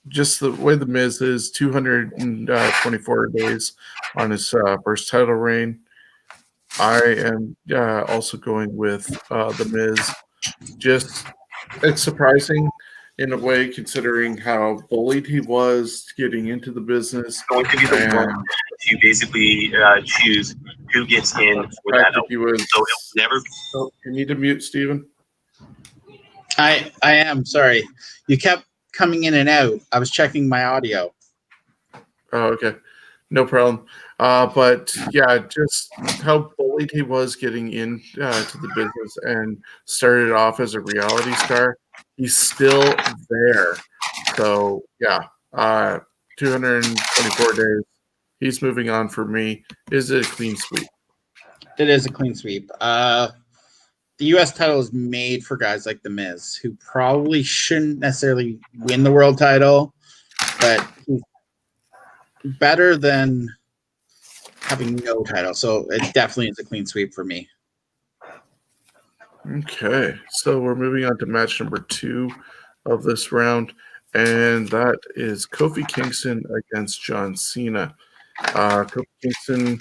Just the way The Miz is, 224 days on his first title reign. I am also going with The Miz. Just, it's surprising. in a way, considering how bullied he was getting into the business. Going to be the one to basically choose who gets in for that. He was, so it will never. Oh, you need to mute, Steven. I am sorry. You kept coming in and out. I was checking my audio. Oh, okay. No problem. But yeah, just how bullied he was getting into the business and started off as a reality star. He's still there. So yeah, 224 days. He's moving on for me. Is it a clean sweep? It is a clean sweep. The U.S. title is made for guys like The Miz, who probably shouldn't necessarily win the world title, but he's better than having no title. So it definitely is a clean sweep for me. Okay, so we're moving on to match number 2 of this round, and that is Kofi Kingston against John Cena. Kofi Kingston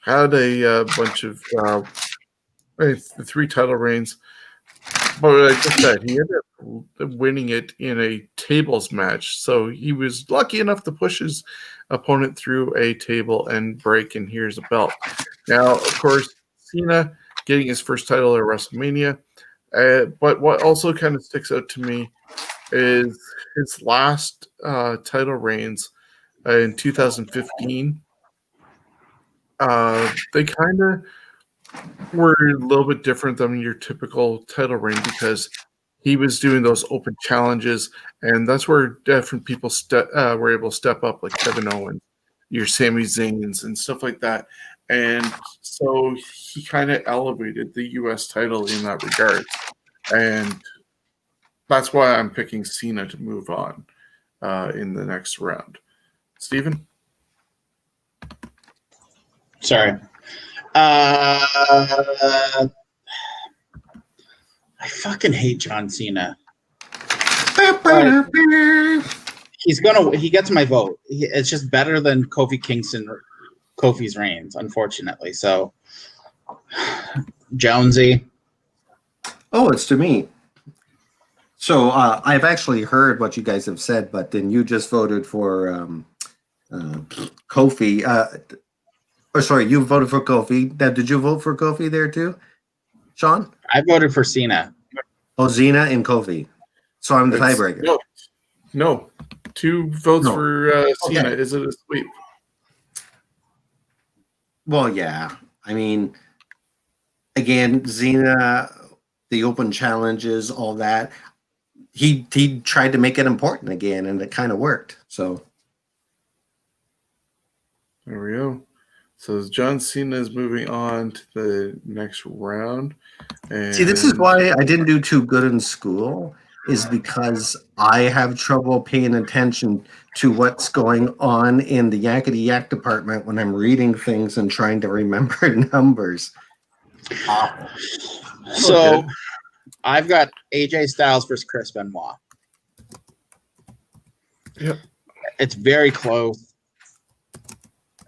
had a bunch of 3 title reigns, but like I said, he ended up winning it in a tables match. So he was lucky enough to push his opponent through a table and break, and here's a belt. Now, of course, Cena getting his first title at WrestleMania. But what also kind of sticks out to me is his last title reigns in 2015. They kind of were a little bit different than your typical title reign because he was doing those open challenges, and that's where different people were able to step up, like Kevin Owens, your Sami Zayns, and stuff like that. And so he kind of elevated the U.S. title in that regard. And that's why I'm picking Cena to move on in the next round. Steven? Sorry. I fucking hate John Cena. He gets my vote. It's just better than Kofi's reigns, unfortunately. So, Jonesy. Oh, it's to me. So I've actually heard what you guys have said, but then you just voted for Kofi. Sorry, you voted for Kofi. Now, did you vote for Kofi there too, Shawn? I voted for Cena. Oh, Cena and Kofi. So I'm the tiebreaker. No. 2 votes for Cena. Okay. Is it a sweep? Well, yeah. I mean, again, Cena, the open challenges, all that. He tried to make it important again, and it kind of worked. So there we go. So John Cena is moving on to the next round. And see, this is why I didn't do too good in school, is because I have trouble paying attention to what's going on in the yakety yak department when I'm reading things and trying to remember numbers. So I've got AJ Styles versus Chris Benoit. Yep. It's very close.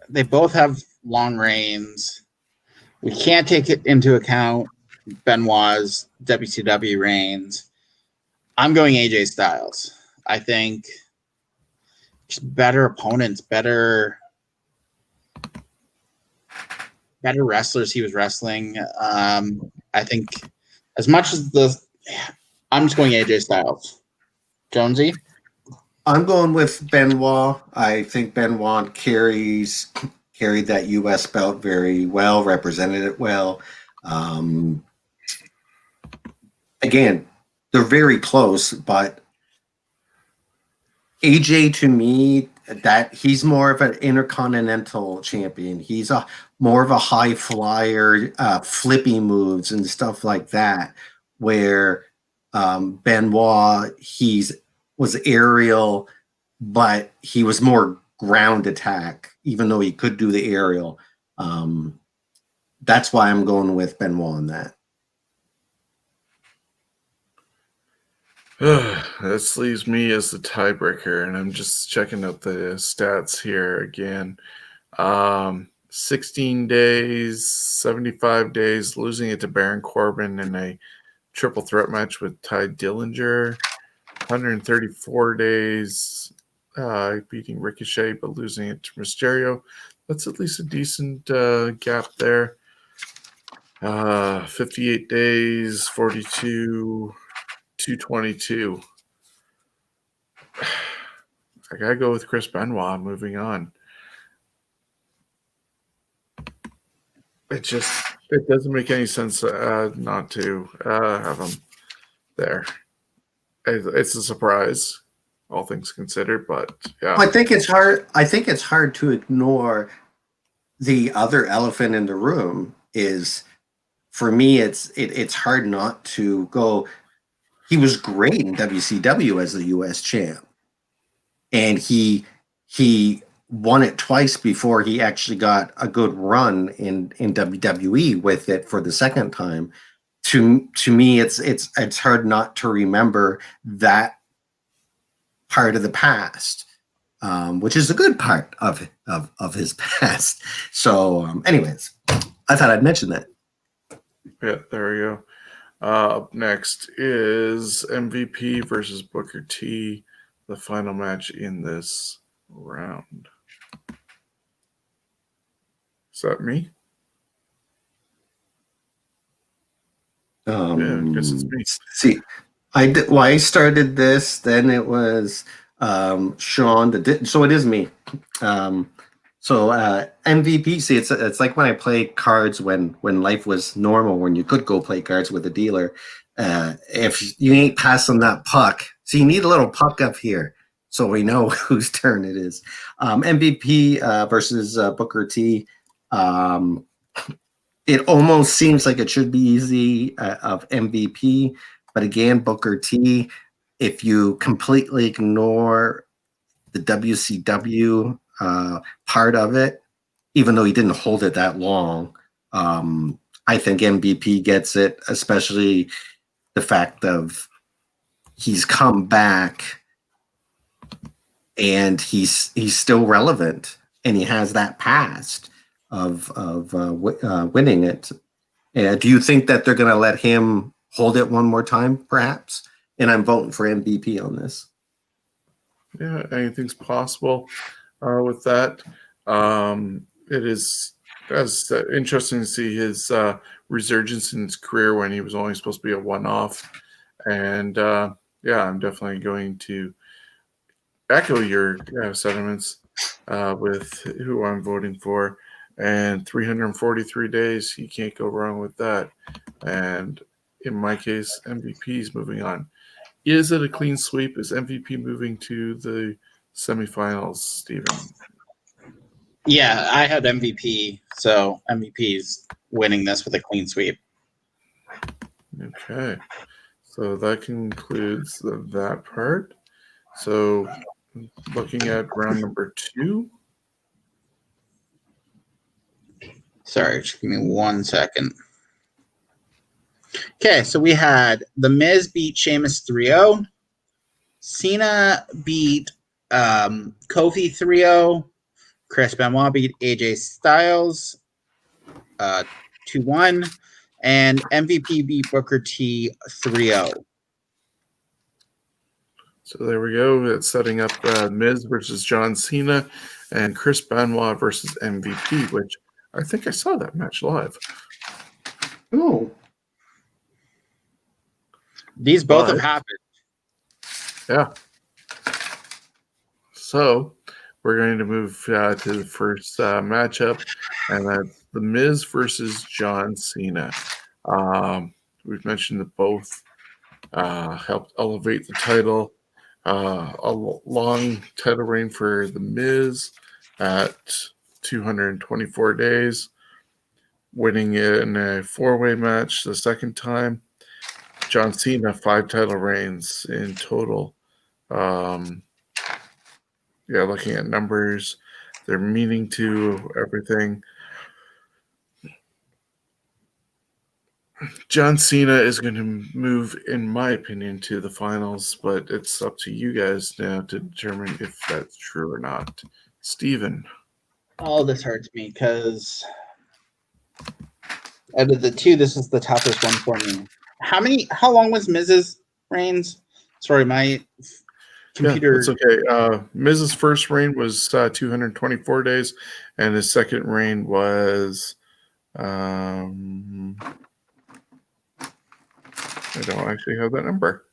They both have long reigns. We can't take it into account Benoit's WCW reigns. I'm going AJ Styles. I think just better opponents, better wrestlers he was wrestling. I think as much as I'm just going AJ Styles. Jonesy? I'm going with Benoit. I think Benoit carried that U.S. belt very well, represented it well. Again, they're very close, but AJ, to me, that he's more of an intercontinental champion. He's more of a high flyer, flippy moves and stuff like that. Where Benoit, was aerial, but he was more ground attack, even though he could do the aerial. That's why I'm going with Benoit on that. This leaves me as the tiebreaker, and I'm just checking out the stats here again. 16 days, 75 days, losing it to Baron Corbin in a triple threat match with Ty Dillinger. 134 days, beating Ricochet but losing it to Mysterio. That's at least a decent gap there. 58 days, 42, 222. I gotta go with Chris Benoit. Moving on. It doesn't make any sense not to have him there. It's a surprise, all things considered, but yeah. I think it's hard. I think it's hard to ignore the other elephant in the room. Is for me, it's hard not to go. He was great in WCW as the U.S. champ, and he won it twice before he actually got a good run in WWE with it for the second time. To me, it's hard not to remember that part of the past, which is a good part of his past. So, anyways, I thought I'd mention that. Yeah, there we go. Up next is MVP versus Booker T, the final match in this round. Is that me? Yeah, I guess it's me. See, I started this, then it was Shawn. So it is me. MVP. See, it's like when I played cards when life was normal, when you could go play cards with a dealer. If you ain't passing that puck, so you need a little puck up here, so we know whose turn it is. MVP versus Booker T. It almost seems like it should be easy of MVP, but again, Booker T. If you completely ignore the WCW part of it, even though he didn't hold it that long, I think MVP gets it, especially the fact of he's come back and he's still relevant and he has that past of winning it. Do you think that they're going to let him hold it one more time, perhaps? And I'm voting for MVP on this. Yeah, anything's possible with that. It is interesting to see his resurgence in his career when he was only supposed to be a one-off. And yeah, I'm definitely going to echo your sentiments with who I'm voting for. And 343 days, you can't go wrong with that. And in my case, MVP is moving on. Is it a clean sweep? Is MVP moving to the semifinals, Steven? Yeah, I had MVP, so MVP is winning this with a clean sweep. Okay. So that concludes that part. So looking at round number 2. Sorry, just give me 1 second. Okay, so we had The Miz beat Sheamus 3-0. Cena beat Kofi 3-0. Chris Benoit beat AJ Styles 2-1. And MVP beat Booker T 3-0. So there we go. It's setting up Miz versus John Cena and Chris Benoit versus MVP, which I think I saw that match live. Oh. These both have happened. Yeah. So we're going to move to the first matchup, and that's The Miz versus John Cena. We've mentioned that both helped elevate the title. A long title reign for The Miz at 224 days, winning it in a 4-way match the second time. John Cena, 5 title reigns in total. Looking at numbers, their meaning to everything. John Cena is going to move, in my opinion, to the finals, but it's up to you guys now to determine if that's true or not. Steven. Oh, this hurts me because out of the two, this is the toughest one for me. How long was Miz's reigns? Sorry, my computer. Yeah, it's okay. Miz's first reign was 224 days, and his second reign was I don't actually have that number.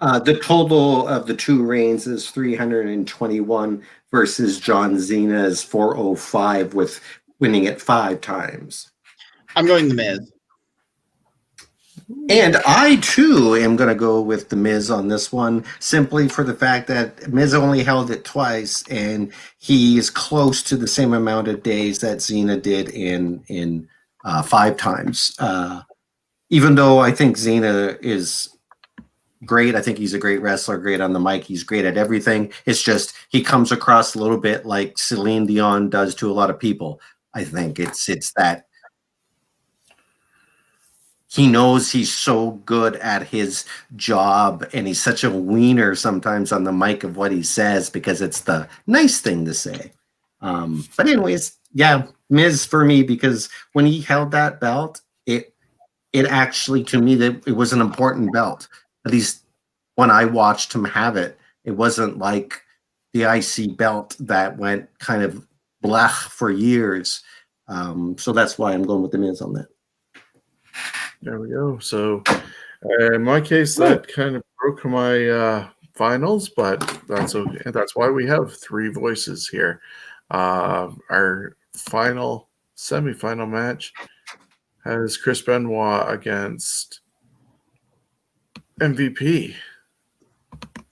The total of the two reigns is 321 versus John Cena's 405 with winning it 5 times. I'm going The Miz. And I too am going to go with the Miz on this one, simply for the fact that Miz only held it twice, and he is close to the same amount of days that Cena did in 5 times. Even though I think Cena is great, I think he's a great wrestler, great on the mic, he's great at everything. It's just he comes across a little bit like Celine Dion does to a lot of people. I think it's that. He knows he's so good at his job, and he's such a wiener sometimes on the mic of what he says because it's the nice thing to say. But anyways, yeah, Miz for me, because when he held that belt, it actually, to me, that it was an important belt. At least when I watched him have it, it wasn't like the IC belt that went kind of blech for years. So that's why I'm going with the Miz on that. There we go. So in my case, that kind of broke my finals, but that's okay. That's why we have 3 voices here. Our final semifinal match has Chris Benoit against MVP.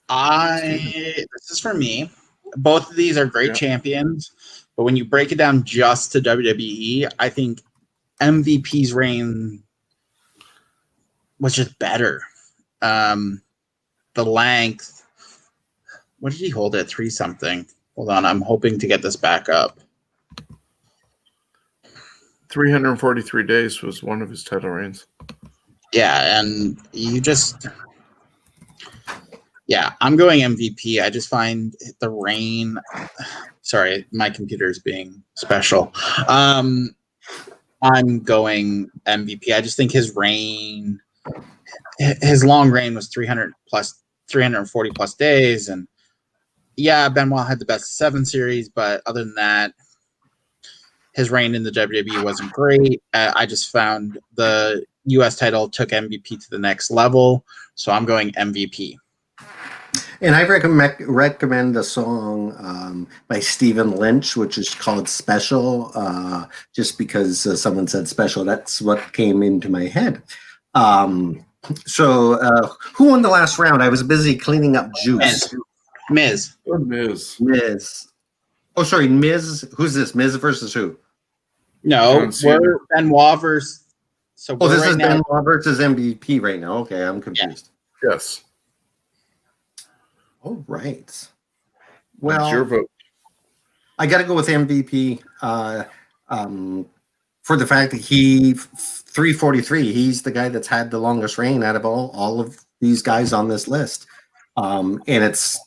This is for me. Both of these are great champions, but when you break it down just to WWE, I think MVP's reign was just better. The length. What did he hold at 3 something? Hold on, I'm hoping to get this back up. 343 days was one of his title reigns. Yeah, and you just... Yeah, I'm going MVP. I just find the reign... Sorry, my computer is being special. I'm going MVP. I just think his reign... His long reign was 340 plus days, and Benoit had the best of 7 series, but other than that, his reign in the WWE wasn't great. I just found the U.S. title took MVP to the next level, so I'm going MVP. And I recommend a song by Stephen Lynch, which is called Special, just because someone said special. That's what came into my head. So who won the last round? I was busy cleaning up juice. Miz. Or Miz. Oh, sorry, Miz. Who's this? Miz versus who? No, we're Benoit versus... So this is Benoit versus MVP right now. Okay, I'm confused. Yeah. Yes. All right. Well, what's your vote? I got to go with MVP for the fact that he 343. He's the guy that's had the longest reign out of all of these guys on this list, and it's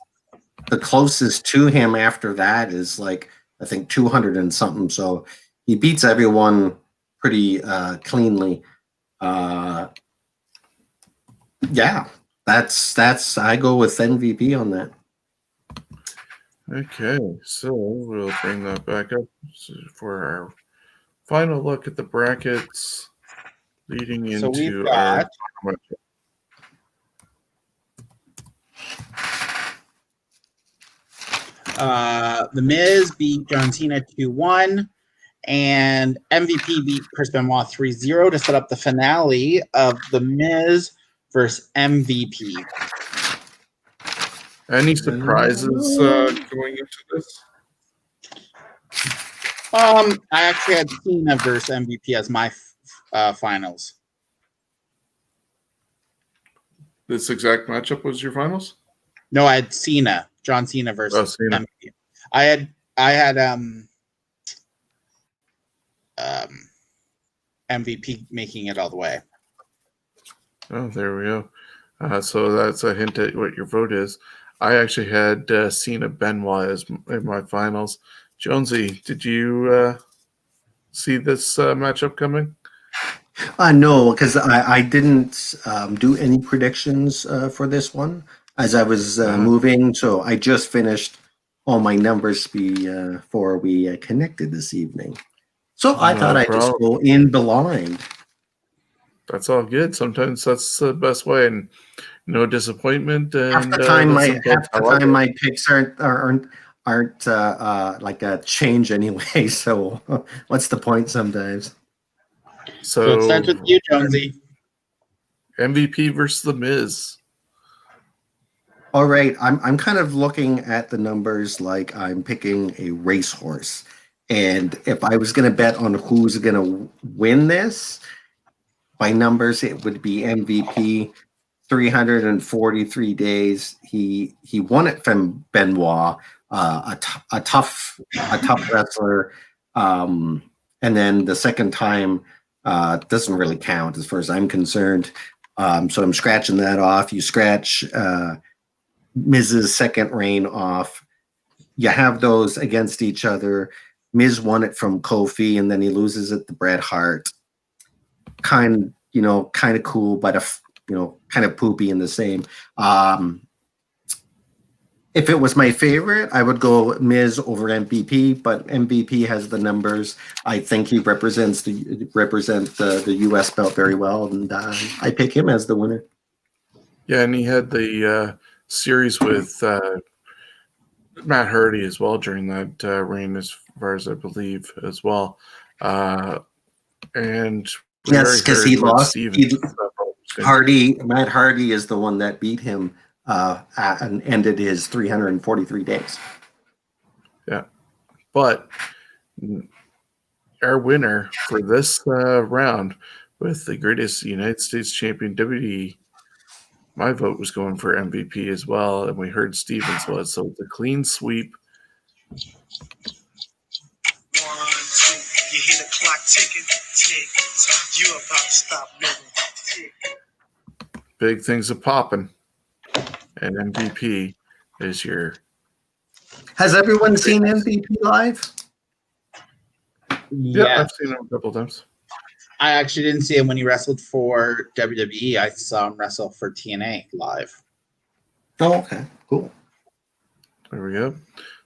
the closest to him after that is like I think 200 and something. So he beats everyone pretty cleanly. Yeah. That's I go with MVP on that. Okay, so we'll bring that back up for our final look at the brackets leading into we've got The Miz beat John Cena 2-1, and MVP beat Chris Benoit 3-0 to set up the finale of The Miz versus MVP. Any surprises going into this? I actually had Cena versus MVP as my finals. This exact matchup was your finals? No, I had Cena, John Cena versus MVP. I had MVP making it all the way. Oh, there we go. So that's a hint at what your vote is. I actually had Cena Benoit as in my finals. Jonesy, did you see this matchup coming? No, because I didn't do any predictions for this one as I was moving. So I just finished all my numbers before we connected this evening. So I thought No I'd just problem. go in blind. That's all good. Sometimes that's the best way, and no disappointment. Half And the time, that's my sometimes half I the love time it. my picks aren't like a change anyway. So what's the point sometimes? So it starts with So you, Jonesy. MVP versus The Miz. All right, I'm kind of looking at the numbers like I'm picking a racehorse. And if I was going to bet on who's going to win this, by numbers, it would be MVP, 343 days. He won it from Benoit, a tough wrestler. And then the second time doesn't really count as far as I'm concerned. So I'm scratching that off. You scratch Miz's second reign off. You have those against each other. Miz won it from Kofi, and then he loses it to Bret Hart. Kind of cool, but kind of poopy in the same. If it was my favorite, I would go Miz over MVP, but MVP has the numbers. I think he represents the U.S. belt very well, and I pick him as the winner. Yeah, and he had the series with Matt Hardy as well during that reign, as far as I believe, as well. And we Yes, already because heard he what lost. Stevens Matt Hardy is the one that beat him and ended his 343 days. Yeah, but our winner for this round with the greatest United States champion WWE, my vote was going for MVP as well, and we heard Stevens was, so it's a clean sweep. 1, 2, you hear the clock ticking, tick tock, you about to stop living, tick. Big things are popping, and MVP is your. Has everyone seen MVP live? Yeah, I've seen him a couple times. I actually didn't see him when he wrestled for WWE. I saw him wrestle for TNA live. Oh, okay, cool. There we go.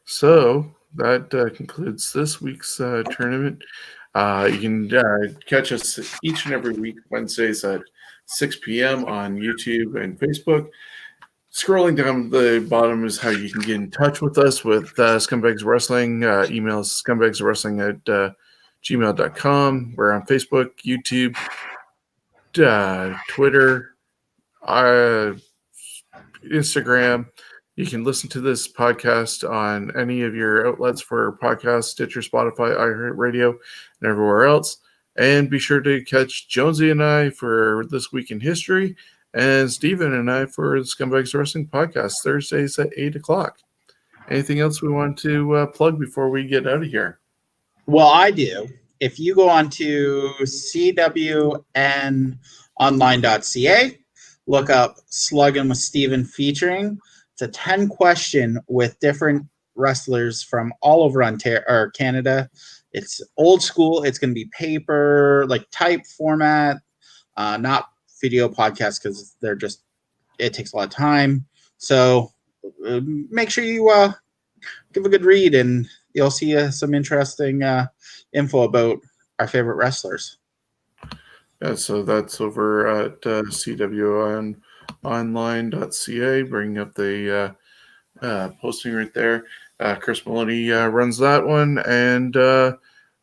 So that concludes this week's tournament. You can catch us each and every week, Wednesdays at 6 p.m. on YouTube and Facebook. Scrolling down the bottom is how you can get in touch with us with Scumbags Wrestling. Email us scumbagswrestling at gmail.com. We're on Facebook, YouTube, Twitter, Instagram. You can listen to this podcast on any of your outlets for podcasts, Stitcher, Spotify, iHeartRadio, and everywhere else. And be sure to catch Jonesy and I for This Week in History, and Steven and I for the Scumbags Wrestling Podcast, Thursdays at 8 o'clock. Anything else we want to plug before we get out of here? Well, I do. If you go on to cwnonline.ca, look up Sluggin' with Steven featuring. It's a 10-question with different wrestlers from all over Ontario or Canada. It's old school. It's going to be paper, like type format, not video podcast because it takes a lot of time. So make sure you give a good read and you'll see some interesting info about our favorite wrestlers. Yeah, so that's over at cwnonline.ca. Bring up the posting right there. Chris Maloney runs that one, and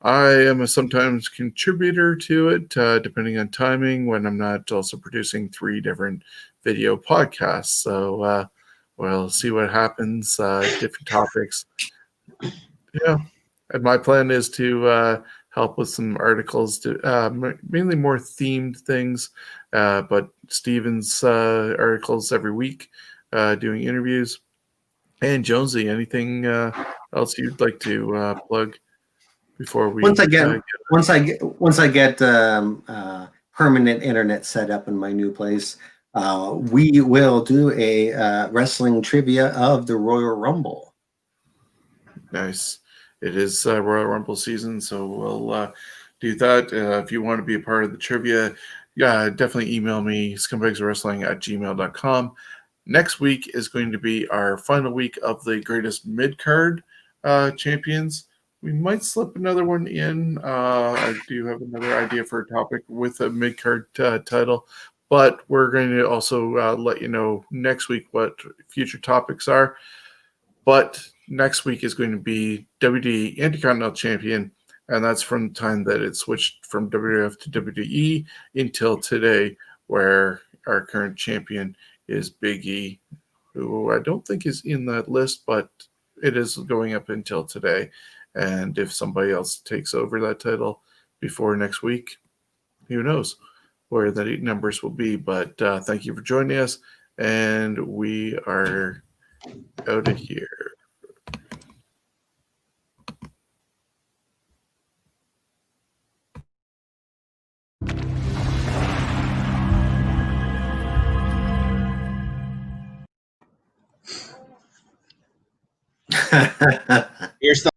I am a sometimes contributor to it, depending on timing, when I'm not also producing 3 different video podcasts. So we'll see what happens, different topics. Yeah, and my plan is to help with some articles, to mainly more themed things, but Steven's articles every week, doing interviews. And Jonesy, anything else you'd like to plug before we Once I get permanent internet set up in my new place, we will do a wrestling trivia of the Royal Rumble. Nice. It is Royal Rumble season, so we'll do that. If you want to be a part of the trivia, definitely email me, scumbagswrestling@gmail.com. Next week is going to be our final week of the greatest mid-card champions. We might slip another one in. I do have another idea for a topic with a mid-card title, but we're going to also let you know next week what future topics are. But next week is going to be WWE Intercontinental Champion, and that's from the time that it switched from WWF to WWE until today, where our current champion is Big E, who I don't think is in that list, but it is going up until today. And if somebody else takes over that title before next week, who knows where the numbers will be. But thank you for joining us, and we are out of here. You're still